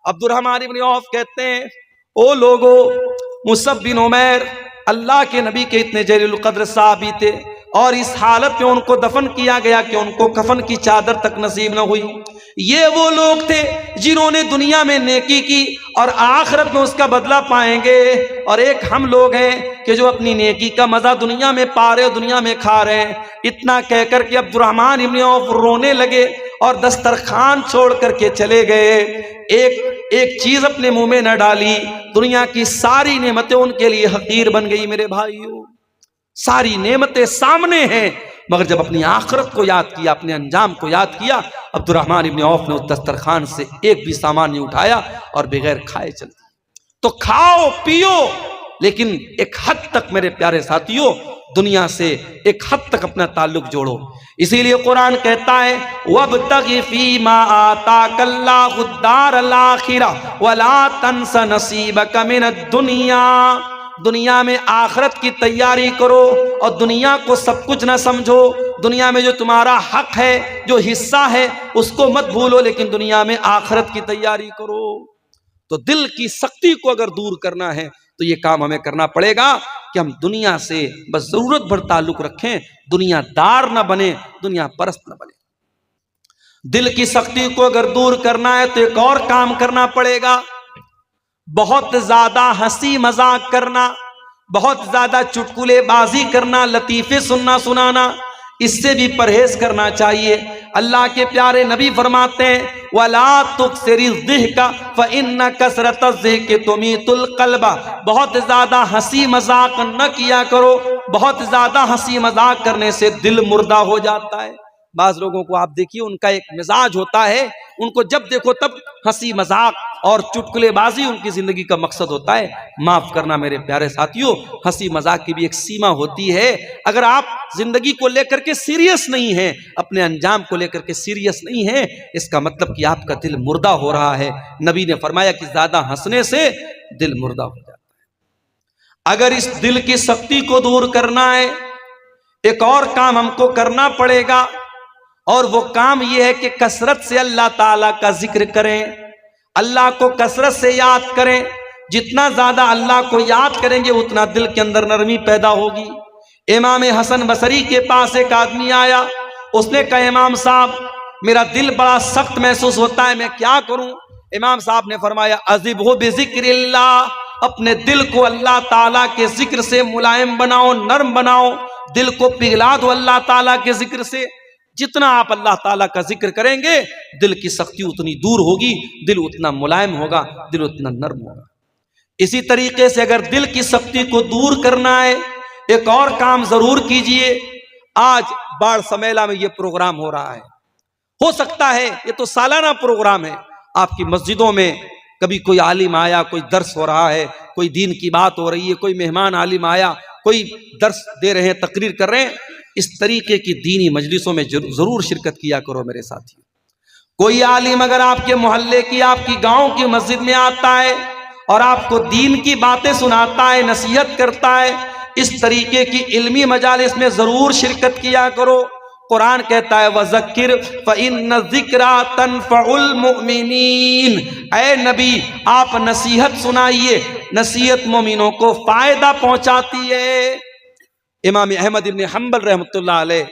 A: عبد الرحمن بن عوف کہتے ہیں، او لوگو، مصعب بن عمیر اللہ کے نبی کے اتنے جلیل القدر صحابی تھے، اور اس حالت میں ان کو دفن کیا گیا کہ ان کو کفن کی چادر تک نصیب نہ ہوئی۔ یہ وہ لوگ تھے جنہوں نے دنیا میں نیکی کی اور آخرت میں اس کا بدلہ پائیں گے، اور ایک ہم لوگ ہیں کہ جو اپنی نیکی کا مزہ دنیا میں پا رہے، دنیا میں کھا رہے ہیں۔ اتنا کہہ کر کے عبد الرحمن ابن عوف رونے لگے اور دسترخوان چھوڑ کر کے چلے گئے۔ ایک چیز اپنے منہ میں نہ ڈالی، دنیا کی ساری نعمتیں ان کے لیے حقیر بن گئی۔ میرے بھائیوں، ساری نعمتیں سامنے ہیں، مگر جب اپنی آخرت کو یاد کیا، اپنے انجام کو یاد کیا، عبد الرحمن ابن عوف نے اس دسترخوان سے ایک بھی سامان نہیں اٹھایا اور بغیر کھائے چل دیے۔ تو کھاؤ پیو، لیکن ایک حد تک میرے پیارے ساتھیوں دنیا سے ایک حد تک اپنا تعلق جوڑو۔ اسی لیے قرآن کہتا ہے وَابْتَغِ فِي مَا آتَاكَ اللَّهُ الدَّارَ الْآخِرَةَ وَلَا تَنْسَ نَصِيبَكَ مِنَ الدُّنْيَا، دنیا میں آخرت کی تیاری کرو اور دنیا کو سب کچھ نہ سمجھو۔ دنیا میں جو تمہارا حق ہے، جو حصہ ہے، اس کو مت بھولو، لیکن دنیا میں آخرت کی تیاری کرو۔ تو دل کی سختی کو اگر دور کرنا ہے تو یہ کام ہمیں کرنا پڑے گا کہ ہم دنیا سے بس ضرورت بھر تعلق رکھیں، دنیا دار نہ بنے، دنیا پرست نہ بنے۔ دل کی سختی کو اگر دور کرنا ہے تو ایک اور کام کرنا پڑے گا، بہت زیادہ ہنسی مذاق کرنا، بہت زیادہ چٹکلے بازی کرنا، لطیفے سنانا، اس سے بھی پرہیز کرنا چاہیے۔ اللہ کے پیارے نبی فرماتے ہیں وَلَا تُكْثِرِ الضِّحْكَ فَإِنَّ كَثْرَةَ الضِّحْكِ تُمِيتُ الْقَلْبَ، بہت زیادہ ہنسی مذاق نہ کیا کرو، بہت زیادہ ہنسی مذاق کرنے سے دل مردہ ہو جاتا ہے۔ بعض لوگوں کو آپ دیکھیے ان کا ایک مزاج ہوتا ہے، ان کو جب دیکھو تب ہنسی مذاق اور چٹکلے بازی ان کی زندگی کا مقصد ہوتا ہے۔ معاف کرنا میرے پیارے ساتھیوں، ہنسی مذاق کی بھی ایک سیما ہوتی ہے۔ اگر آپ زندگی کو لے کر کے سیریس نہیں ہیں، اپنے انجام کو لے کر کے سیریس نہیں ہیں، اس کا مطلب کہ آپ کا دل مردہ ہو رہا ہے۔ نبی نے فرمایا کہ زیادہ ہنسنے سے دل مردہ ہو جاتا ہے۔ اگر اس دل کی سختی کو دور کرنا ہے، ایک اور کام ہم کو کرنا پڑے گا، اور وہ کام یہ ہے کہ کثرت سے اللہ تعالیٰ کا ذکر کریں، اللہ کو کثرت سے یاد کریں۔ جتنا زیادہ اللہ کو یاد کریں گے اتنا دل کے اندر نرمی پیدا ہوگی۔ امام حسن بصری کے پاس ایک آدمی آیا، اس نے کہا امام صاحب میرا دل بڑا سخت محسوس ہوتا ہے، میں کیا کروں؟ امام صاحب نے فرمایا عذبہ بذکر اللہ، اپنے دل کو اللہ تعالیٰ کے ذکر سے ملائم بناؤ، نرم بناؤ، دل کو پگھلا دو اللہ تعالیٰ کے ذکر سے۔ جتنا آپ اللہ تعالیٰ کا ذکر کریں گے دل کی سختی اتنی دور ہوگی، دل اتنا ملائم ہوگا، دل اتنا نرم ہوگا۔ اسی طریقے سے اگر دل کی سختی کو دور کرنا ہے، ایک اور کام ضرور کیجئے۔ آج باڑ سمیلہ میں یہ پروگرام ہو رہا ہے، ہو سکتا ہے یہ تو سالانہ پروگرام ہے، آپ کی مسجدوں میں کبھی کوئی عالم آیا، کوئی درس ہو رہا ہے، کوئی دین کی بات ہو رہی ہے، کوئی مہمان عالم آیا، کوئی درس دے رہے ہیں، تقریر کر رہے ہیں، اس طریقے کی دینی مجلسوں میں ضرور شرکت کیا کرو میرے ساتھی۔ کوئی عالم اگر آپ کے محلے کی، آپ کی گاؤں کی مسجد میں آتا ہے اور آپ کو دین کی باتیں سناتا ہے، نصیحت کرتا ہے، اس طریقے کی علمی مجالس میں ضرور شرکت کیا کرو۔ قرآن کہتا ہے وَذَكِّرْ فَإِنَّ الذِّكْرَىٰ تَنفَعُ الْمُؤْمِنِينَ، اے نبی آپ نصیحت سنائیے، نصیحت مومنوں کو فائدہ پہنچاتی ہے۔ امام احمد ابن حنبل رحمۃ اللہ علیہ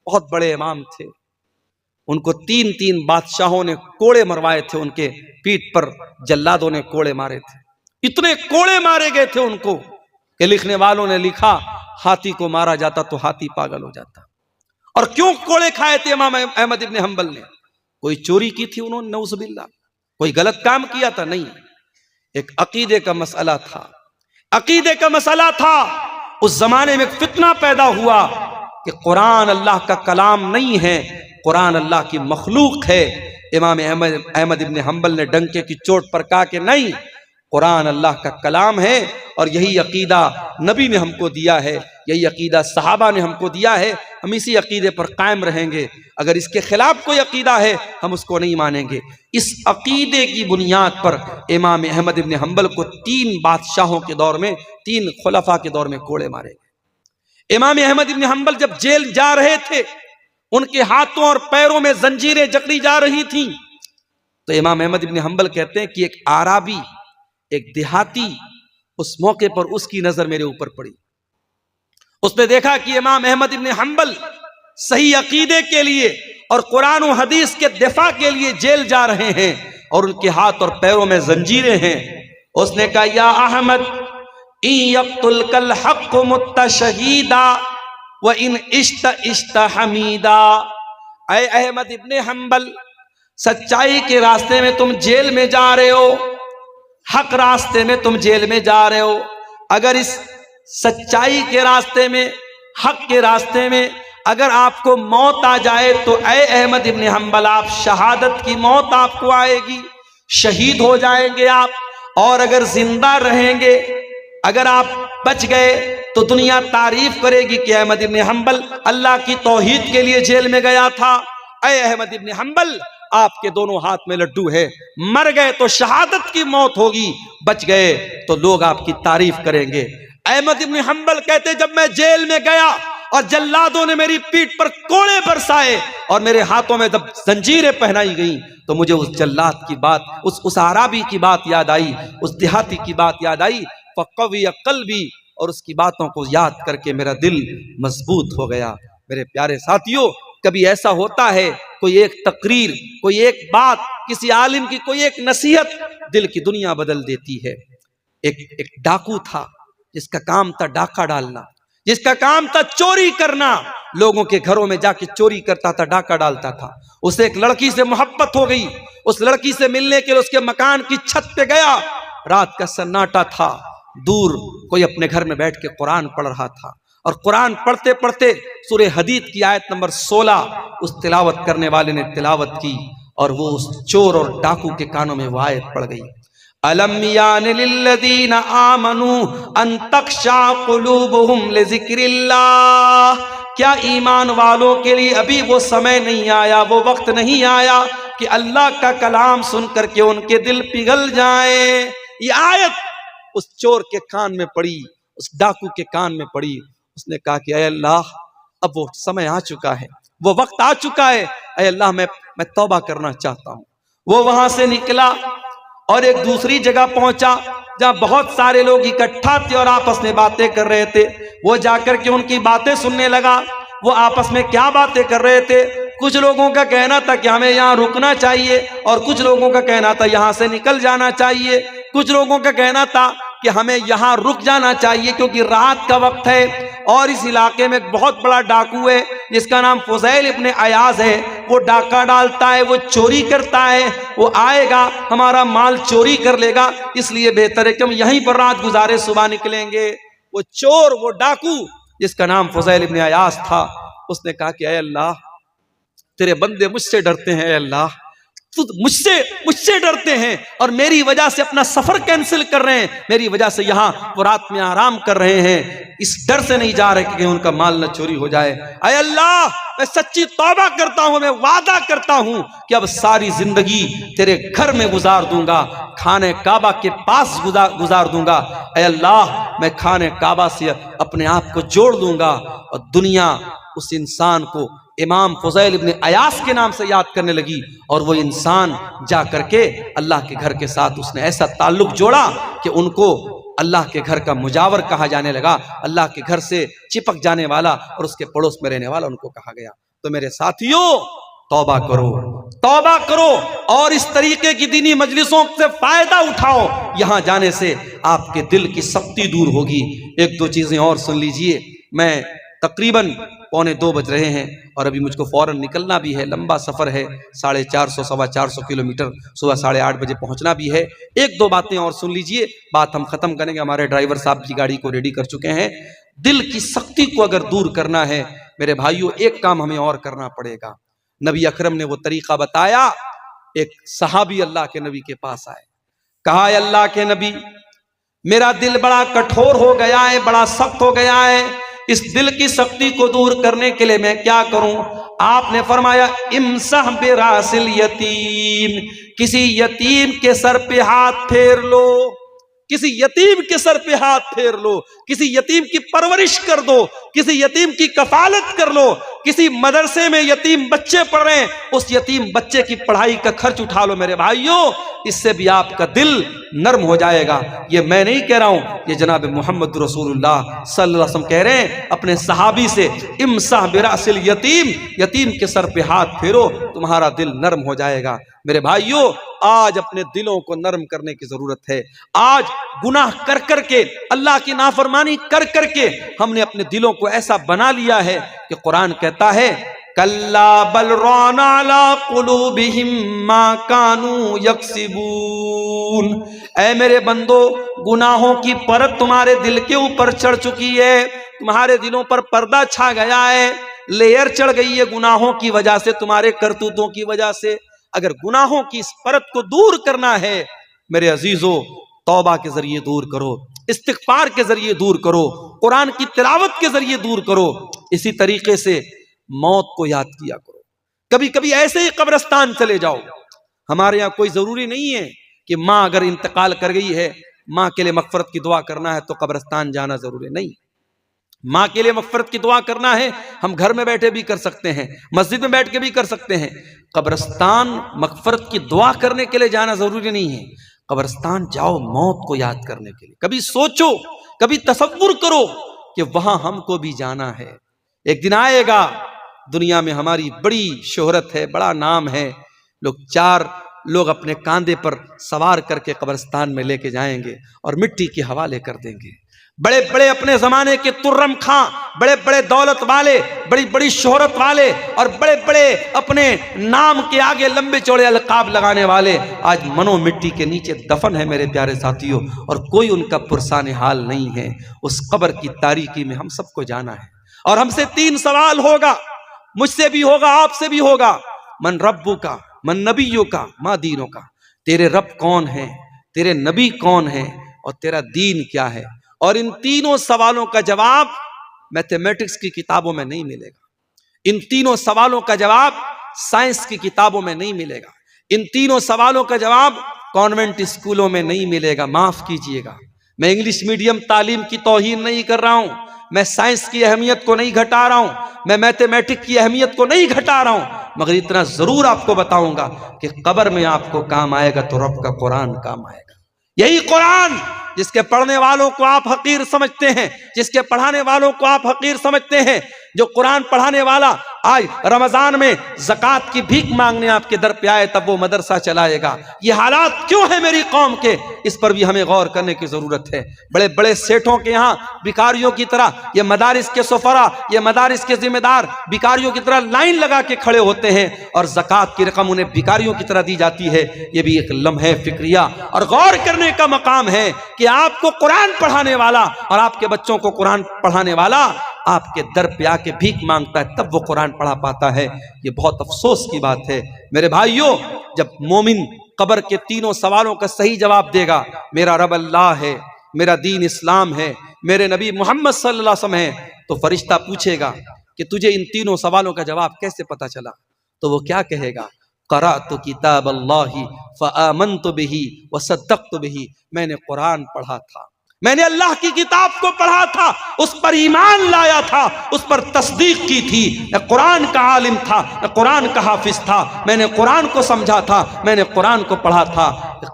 A: بہت بڑے امام تھے، ان کو 3 بادشاہوں نے کوڑے مروائے تھے، ان کے پیٹھ پر جلادوں نے کوڑے مارے تھے، اتنے کوڑے مارے گئے تھے ان کو کہ لکھنے والوں نے لکھا ہاتھی کو مارا جاتا تو ہاتھی پاگل ہو جاتا۔ اور کیوں کوڑے کھائے تھے امام احمد ابن حنبل نے؟ کوئی چوری کی تھی انہوں نے نعوذ باللہ، کوئی غلط کام کیا تھا؟ نہیں، ایک عقیدے کا مسئلہ تھا، عقیدے کا مسئلہ تھا۔ اس زمانے میں ایک فتنہ پیدا ہوا کہ قرآن اللہ کا کلام نہیں ہے، قرآن اللہ کی مخلوق ہے۔ امام احمد ابن حنبل نے ڈنکے کی چوٹ پر کہا کہ نہیں، قرآن اللہ کا کلام ہے، اور یہی عقیدہ نبی نے ہم کو دیا ہے، یہی عقیدہ صحابہ نے ہم کو دیا ہے، ہم اسی عقیدے پر قائم رہیں گے، اگر اس کے خلاف کوئی عقیدہ ہے ہم اس کو نہیں مانیں گے۔ اس عقیدے کی بنیاد پر امام احمد ابن حنبل کو 3 بادشاہوں کے دور میں، 3 خلفاء کے دور میں کوڑے مارے گئے۔ امام احمد ابن حنبل جب جیل جا رہے تھے، ان کے ہاتھوں اور پیروں میں زنجیریں جکڑی جا رہی تھیں، تو امام احمد ابن حنبل کہتے ہیں کہ ایک عرابی، ایک دیہاتی، اس موقع پر اس کی نظر میرے اوپر پڑی، اس نے دیکھا کہ امام احمد ابن حنبل صحیح عقیدے کے لیے اور قرآن و حدیث کے دفاع کے لیے جیل جا رہے ہیں اور ان کے ہاتھ اور پیروں میں زنجیریں ہیں۔ اس نے کہا یا احمد ان یقتلک الحق مت شہیدا وان عشت عشت حمیدا، اے احمد ابن حنبل سچائی کے راستے میں تم جیل میں جا رہے ہو، حق راستے میں تم جیل میں جا رہے ہو، اگر اس سچائی کے راستے میں، حق کے راستے میں اگر آپ کو موت آ جائے تو اے احمد ابن حنبل آپ شہادت کی موت آپ کو آئے گی، شہید ہو جائیں گے آپ، اور اگر زندہ رہیں گے، اگر آپ بچ گئے تو دنیا تعریف کرے گی کہ احمد ابن حنبل اللہ کی توحید کے لیے جیل میں گیا تھا۔ اے احمد ابن حنبل، آپ کے دونوں ہاتھ میں لڈو ہے، مر گئے تو شہادت کی موت ہوگی، بچ گئے تو لوگ آپ کی تعریف کریں گے۔ احمد ابن حنبل کہتے جب میں جیل میں گیا اور جلادوں نے میری پیٹھ پر کوڑے برسائے اور میرے ہاتھوں میں جب زنجیریں پہنائی گئیں تو مجھے اس جلاد کی بات، اس عرابی کی بات یاد آئی، اس دیہاتی کی بات یاد آئی، فقوی قلبی، اور اس کی باتوں کو یاد کر کے میرا دل مضبوط ہو گیا۔ میرے پیارے ساتھیوں، کبھی ایسا ہوتا ہے کوئی ایک تقریر، کوئی ایک بات، کسی عالم کی کوئی ایک نصیحت دل کی دنیا بدل دیتی ہے۔ ایک ڈاکو تھا جس کا کام تھا ڈاکہ ڈالنا، جس کا کام تھا چوری کرنا، لوگوں کے گھروں میں جا کے چوری کرتا تھا، ڈاکہ ڈالتا تھا۔ اسے ایک لڑکی سے محبت ہو گئی، اس لڑکی سے ملنے کے لیے اس کے مکان کی چھت پہ گیا، رات کا سناٹا تھا، دور کوئی اپنے گھر میں بیٹھ کے قرآن پڑھ رہا تھا، اور قرآن پڑھتے پڑھتے سورہ حدید کی آیت نمبر 16 اس تلاوت کرنے والے نے تلاوت کی، اور وہ اس چور اور ڈاکو کے کانوں میں وہ آیت پڑ گئی، أَلَمْ يَعْنِ لِلَّذِينَ آمَنُوا أَن تَخْشَعَ قُلُوبُهُمْ لِذِكْرِ اللَّهِ، کیا ایمان والوں کے لیے ابھی وہ سمے نہیں آیا، وہ وقت نہیں آیا کہ اللہ کا کلام سن کر کے ان کے دل پگھل جائیں؟ یہ آیت اس چور کے کان میں پڑی، اس ڈاکو کے کان میں پڑی، اس نے کہا کہ اے اللہ، اب وہ سمے آ چکا ہے، وہ وقت آ چکا ہے، اے اللہ میں توبہ کرنا چاہتا ہوں۔ وہ وہاں سے نکلا اور ایک دوسری جگہ پہنچا جہاں بہت سارے لوگ اکٹھا تھے اور آپس میں باتیں کر رہے تھے۔ وہ جا کر کے ان کی باتیں سننے لگا۔ وہ آپس میں کیا باتیں کر رہے تھے؟ کچھ لوگوں کا کہنا تھا کہ ہمیں یہاں رکنا چاہیے، اور کچھ لوگوں کا کہنا تھا یہاں سے نکل جانا چاہیے، کچھ لوگوں کا کہنا تھا کہ ہمیں یہاں رک جانا چاہیے کیونکہ رات کا وقت ہے، اور اس علاقے میں ایک بہت بڑا ڈاکو ہے جس کا نام فضیل ابن عیاض ہے، وہ ڈاکہ ڈالتا ہے، وہ چوری کرتا ہے، وہ آئے گا ہمارا مال چوری کر لے گا، اس لیے بہتر ہے کہ ہم یہیں پر رات گزارے صبح نکلیں گے۔ وہ چور، وہ ڈاکو جس کا نام فضیل ابن عیاض تھا، اس نے کہا کہ اے اللہ، تیرے بندے مجھ سے ڈرتے ہیں، اے اللہ مجھ سے ڈرتے ہیں اور میری وجہ سے اپنا سفر کینسل کر رہے ہیں، میری وجہ سے یہاں وہ رات میں آرام کر رہے ہیں، اس ڈر سے نہیں جا رہے کہ ان کا مال نہ چوری ہو جائے۔ اے اللہ، میں سچی توبہ کرتا ہوں، میں وعدہ کرتا ہوں کہ اب ساری زندگی تیرے گھر میں گزار دوں گا، خانہ کعبہ کے پاس گزار دوں گا۔ اے اللہ، میں خانہ کعبہ سے اپنے آپ کو جوڑ دوں گا۔ اور دنیا اس انسان کو امام فضیل ابن عیاض کے نام سے یاد کرنے لگی، اور وہ انسان جا کر کے اللہ کے گھر کے ساتھ اس نے ایسا تعلق جوڑا کہ ان کو اللہ کے گھر کا مجاور کہا جانے لگا، اللہ کے گھر سے چپک جانے والا اور اس کے پڑوس میں رہنے والا ان کو کہا گیا۔ تو میرے ساتھیوں، توبہ کرو، توبہ کرو، اور اس طریقے کی دینی مجلسوں سے فائدہ اٹھاؤ۔ یہاں جانے سے آپ کے دل کی سختی دور ہوگی۔ ایک دو چیزیں اور سن لیجئے، میں تقریباً 1:45 بج رہے ہیں اور ابھی مجھ کو فوراً نکلنا بھی ہے، لمبا سفر ہے، 450 سوا 400 کلومیٹر، صبح 8:30 بجے پہنچنا بھی ہے۔ ایک دو باتیں اور سن لیجئے، بات ہم ختم کریں گے۔ ہمارے ڈرائیور صاحب کی گاڑی کو ریڈی کر چکے ہیں۔ دل کی سختی کو اگر دور کرنا ہے میرے بھائیوں، ایک کام ہمیں اور کرنا پڑے گا۔ نبی اکرم نے وہ طریقہ بتایا۔ ایک صحابی اللہ کے نبی کے پاس آئے، کہا اے اللہ کے نبی، میرا دل بڑا کٹھور ہو گیا ہے، بڑا سخت ہو گیا ہے، اس دل کی سختی کو دور کرنے کے لیے میں کیا کروں؟ آپ نے فرمایا امسح براس الیتیم، کسی یتیم کے سر پہ ہاتھ پھیر لو، کسی یتیم کے سر پہ ہاتھ پھیر لو، کسی یتیم کی پرورش کر دو، کسی یتیم کی کفالت کر لو، کسی مدرسے میں یتیم بچے پڑھ رہے ہیں، اس یتیم بچے کی پڑھائی کا خرچ اٹھا لو۔ میرے بھائیوں، اس سے بھی آپ کا دل نرم ہو جائے گا۔ یہ میں نہیں کہہ رہا ہوں، یہ جناب محمد رسول اللہ صلی اللہ علیہ وسلم کہہ رہے ہیں اپنے صحابی سے، امسح براس الیتیم، یتیم کے سر پہ ہاتھ پھیرو، تمہارا دل نرم ہو جائے گا۔ میرے بھائیوں، آج اپنے دلوں کو نرم کرنے کی ضرورت ہے۔ آج گناہ کر کر کے، اللہ کی نافرمانی کر کر کے ہم نے اپنے دلوں کو ایسا بنا لیا ہے کہ قرآن کہتا ہے کَلَّا بَلْ رَانَ عَلَىٰ قُلُوبِهِمْ مَا كَانُوا يَكْسِبُونَ۔ اے میرے بندو، گناہوں کی پرت تمہارے دل کے اوپر چڑھ چکی ہے، تمہارے دلوں پر پردہ چھا گیا ہے، لیئر چڑھ گئی ہے گناہوں کی وجہ سے، تمہارے کرتوتوں کی وجہ سے۔ اگر گناہوں کی اس پرت کو دور کرنا ہے میرے عزیزو، توبہ کے ذریعے دور کرو۔ استغفار کے ذریعے دور کرو، قرآن کی تلاوت کے ذریعے دور کرو۔ اسی طریقے سے موت کو یاد کیا کرو۔ کبھی کبھی ایسے ہی قبرستان چلے جاؤ۔ ہمارے یہاں کوئی ضروری نہیں ہے کہ ماں اگر انتقال کر گئی ہے، ماں کے لیے مغفرت کی دعا کرنا ہے تو قبرستان جانا ضروری نہیں۔ ماں کے لیے مغفرت کی دعا کرنا ہے، ہم گھر میں بیٹھے بھی کر سکتے ہیں، مسجد میں بیٹھ کے بھی کر سکتے ہیں۔ قبرستان مغفرت کی دعا کرنے کے لیے جانا ضروری نہیں ہے۔ قبرستان جاؤ موت کو یاد کرنے کے لیے۔ کبھی سوچو، کبھی تصور کرو کہ وہاں ہم کو بھی جانا ہے۔ ایک دن آئے گا، دنیا میں ہماری بڑی شہرت ہے، بڑا نام ہے، چار لوگ اپنے کاندھے پر سوار کر کے قبرستان میں لے کے جائیں گے اور مٹی کے حوالے کر دیں گے۔ بڑے بڑے اپنے زمانے کے ترم خاں، بڑے بڑے دولت والے، بڑی بڑی شہرت والے اور بڑے بڑے اپنے نام کے آگے لمبے چوڑے القاب لگانے والے آج منو مٹی کے نیچے دفن ہے میرے پیارے ساتھیوں، اور کوئی ان کا پرسان حال نہیں ہے۔ اس قبر کی تاریکی میں ہم سب کو جانا ہے، اور ہم سے 3 سوال ہوگا، مجھ سے بھی ہوگا، آپ سے بھی ہوگا۔ من ربو کا، من نبیوں کا، ما دینوں کا۔ تیرے رب کون ہیں، تیرے نبی کون ہیں، اور تیرا دین کیا ہے؟ اور ان تینوں سوالوں کا جواب میتھمیٹکس کی کتابوں میں نہیں ملے گا۔ ان تینوں سوالوں کا جواب سائنس کی کتابوں میں نہیں ملے گا۔ ان تینوں سوالوں کا جواب کانوینٹ اسکولوں میں نہیں ملے گا۔ معاف کیجئے گا، میں انگلش میڈیم تعلیم کی توہین نہیں کر رہا ہوں، میں سائنس کی اہمیت کو نہیں گھٹا رہا ہوں، میں میتھمیٹک کی اہمیت کو نہیں گھٹا رہا ہوں، مگر اتنا ضرور آپ کو بتاؤں گا کہ قبر میں آپ کو کام آئے گا تو رب کا قرآن کام آئے گا۔ یہی قرآن جس کے پڑھنے والوں کو آپ حقیر سمجھتے ہیں، جس کے پڑھانے والوں کو آپ حقیر سمجھتے ہیں، جو قرآن پڑھانے والا آج رمضان میں زکوٰۃ کی بھیک مانگنے آپ کے در پہ آئے تب وہ مدرسہ چلائے گا۔ یہ حالات کیوں ہیں میری قوم کے؟ اس پر بھی ہمیں غور کرنے کی ضرورت ہے۔ بڑے بڑے سیٹھوں کے یہاں بھکاریوں کی طرح یہ مدارس کے سفرا، یہ مدارس کے ذمہ دار بھکاریوں کی طرح لائن لگا کے کھڑے ہوتے ہیں، اور زکوٰۃ کی رقم انہیں بھکاریوں کی طرح دی جاتی ہے۔ یہ بھی ایک لمحہ فکریہ اور غور کرنے کا مقام ہے کہ آپ کو قرآن پڑھانے والا اور آپ کے بچوں کو قرآن پڑھانے والا آپ کے در پہ آ کے بھیک مانگتا ہے تب وہ قرآن پڑھا پاتا ہے۔ یہ بہت افسوس کی بات ہے میرے بھائیوں۔ جب مومن قبر کے تینوں سوالوں کا صحیح جواب دے گا، میرا رب اللہ ہے، میرا دین اسلام ہے، میرے نبی محمد صلی اللہ علیہ وسلم ہے، تو فرشتہ پوچھے گا کہ تجھے ان تینوں سوالوں کا جواب کیسے پتا چلا؟ تو وہ کیا کہے گا؟ قرأت کتاب اللہ فآمنت بہ وصدقت بہ، میں نے قرآن پڑھا تھا، میں نے اللہ کی کتاب کو پڑھا تھا، اس پر ایمان لایا تھا، اس پر تصدیق کی تھی۔ میں قرآن کا عالم تھا، میں قرآن کا حافظ تھا، میں نے قرآن کو سمجھا تھا، میں نے قرآن کو پڑھا تھا۔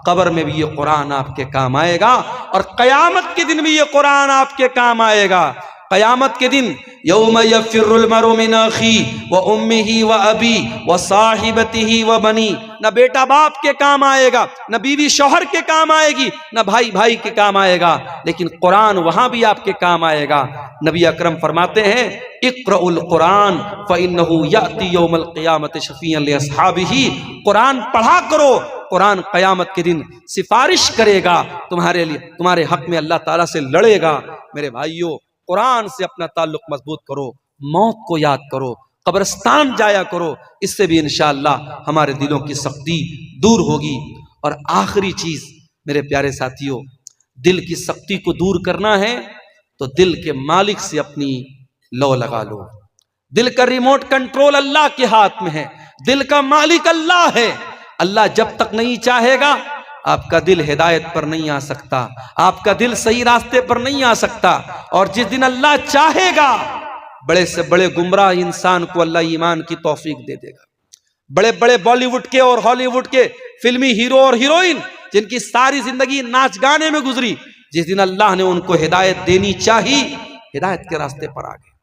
A: قبر میں بھی یہ قرآن آپ کے کام آئے گا، اور قیامت کے دن بھی یہ قرآن آپ کے کام آئے گا۔ قیامت کے دن یوم یفر المرء من اخیہ وامہ وابی وصاحبتہ وبنی، نہ بیٹا باپ کے کام آئے گا، نہ بیوی شوہر کے کام آئے گی، نہ بھائی بھائی کے کام آئے گا، لیکن قرآن وہاں بھی آپ کے کام آئے گا۔ نبی اکرم فرماتے ہیں اقرؤوا القرآن فإنہ یأتی یوم القیامۃ شفیعا لأصحابہ، قرآن پڑھا کرو، قرآن قیامت کے دن سفارش کرے گا تمہارے لیے، تمہارے حق میں اللہ تعالیٰ سے لڑے گا۔ میرے بھائیوں، قرآن سے اپنا تعلق مضبوط کرو، موت کو یاد کرو، قبرستان جایا کرو، اس سے بھی انشاءاللہ ہمارے دلوں کی سختی دور ہوگی۔ اور آخری چیز میرے پیارے ساتھیوں، دل کی سختی کو دور کرنا ہے تو دل کے مالک سے اپنی لو لگا لو۔ دل کا ریموٹ کنٹرول اللہ کے ہاتھ میں ہے، دل کا مالک اللہ ہے۔ اللہ جب تک نہیں چاہے گا آپ کا دل ہدایت پر نہیں آ سکتا، آپ کا دل صحیح راستے پر نہیں آ سکتا، اور جس دن اللہ چاہے گا بڑے سے بڑے گمراہ انسان کو اللہ ایمان کی توفیق دے دے گا۔ بڑے بڑے بالی ووڈ کے اور ہالی ووڈ کے فلمی ہیرو اور ہیروئن جن کی ساری زندگی ناچ گانے میں گزری، جس دن اللہ نے ان کو ہدایت دینی چاہی، ہدایت کے راستے پر آ گئے،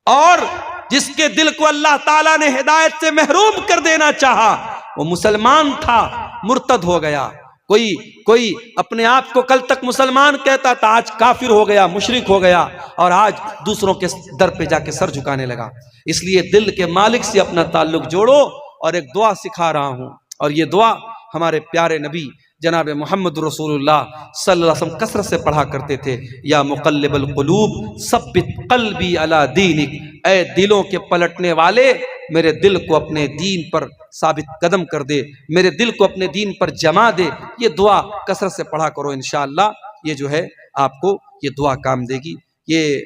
A: اور جس کے دل کو اللہ تعالیٰ نے ہدایت سے محروم کر دینا چاہا، وہ مسلمان تھا، مرتد ہو گیا۔ کوئی اپنے آپ کو کل تک مسلمان کہتا تھا، آج کافر ہو گیا، مشرک ہو گیا، اور آج دوسروں کے در پہ جا کے سر جھکانے لگا۔ اس لیے دل کے مالک سے اپنا تعلق جوڑو۔ اور ایک دعا سکھا رہا ہوں، اور یہ دعا ہمارے پیارے نبی جناب محمد رسول اللہ صلی اللہ علیہ وسلم کثرت سے پڑھا کرتے تھے۔ یا مقلب القلوب ثبت قلبی علی دینک، اے دلوں کے پلٹنے والے میرے دل کو اپنے دین پر ثابت قدم کر دے، میرے دل کو اپنے دین پر جما دے۔ یہ دعا کثرت سے پڑھا کرو، انشاءاللہ یہ جو ہے آپ کو یہ دعا کام دے گی۔ یہ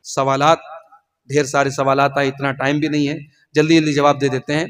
A: سوالات ڈھیر سارے سوالات آئے، اتنا ٹائم بھی نہیں ہے، جلدی جلدی جواب دے دیتے ہیں۔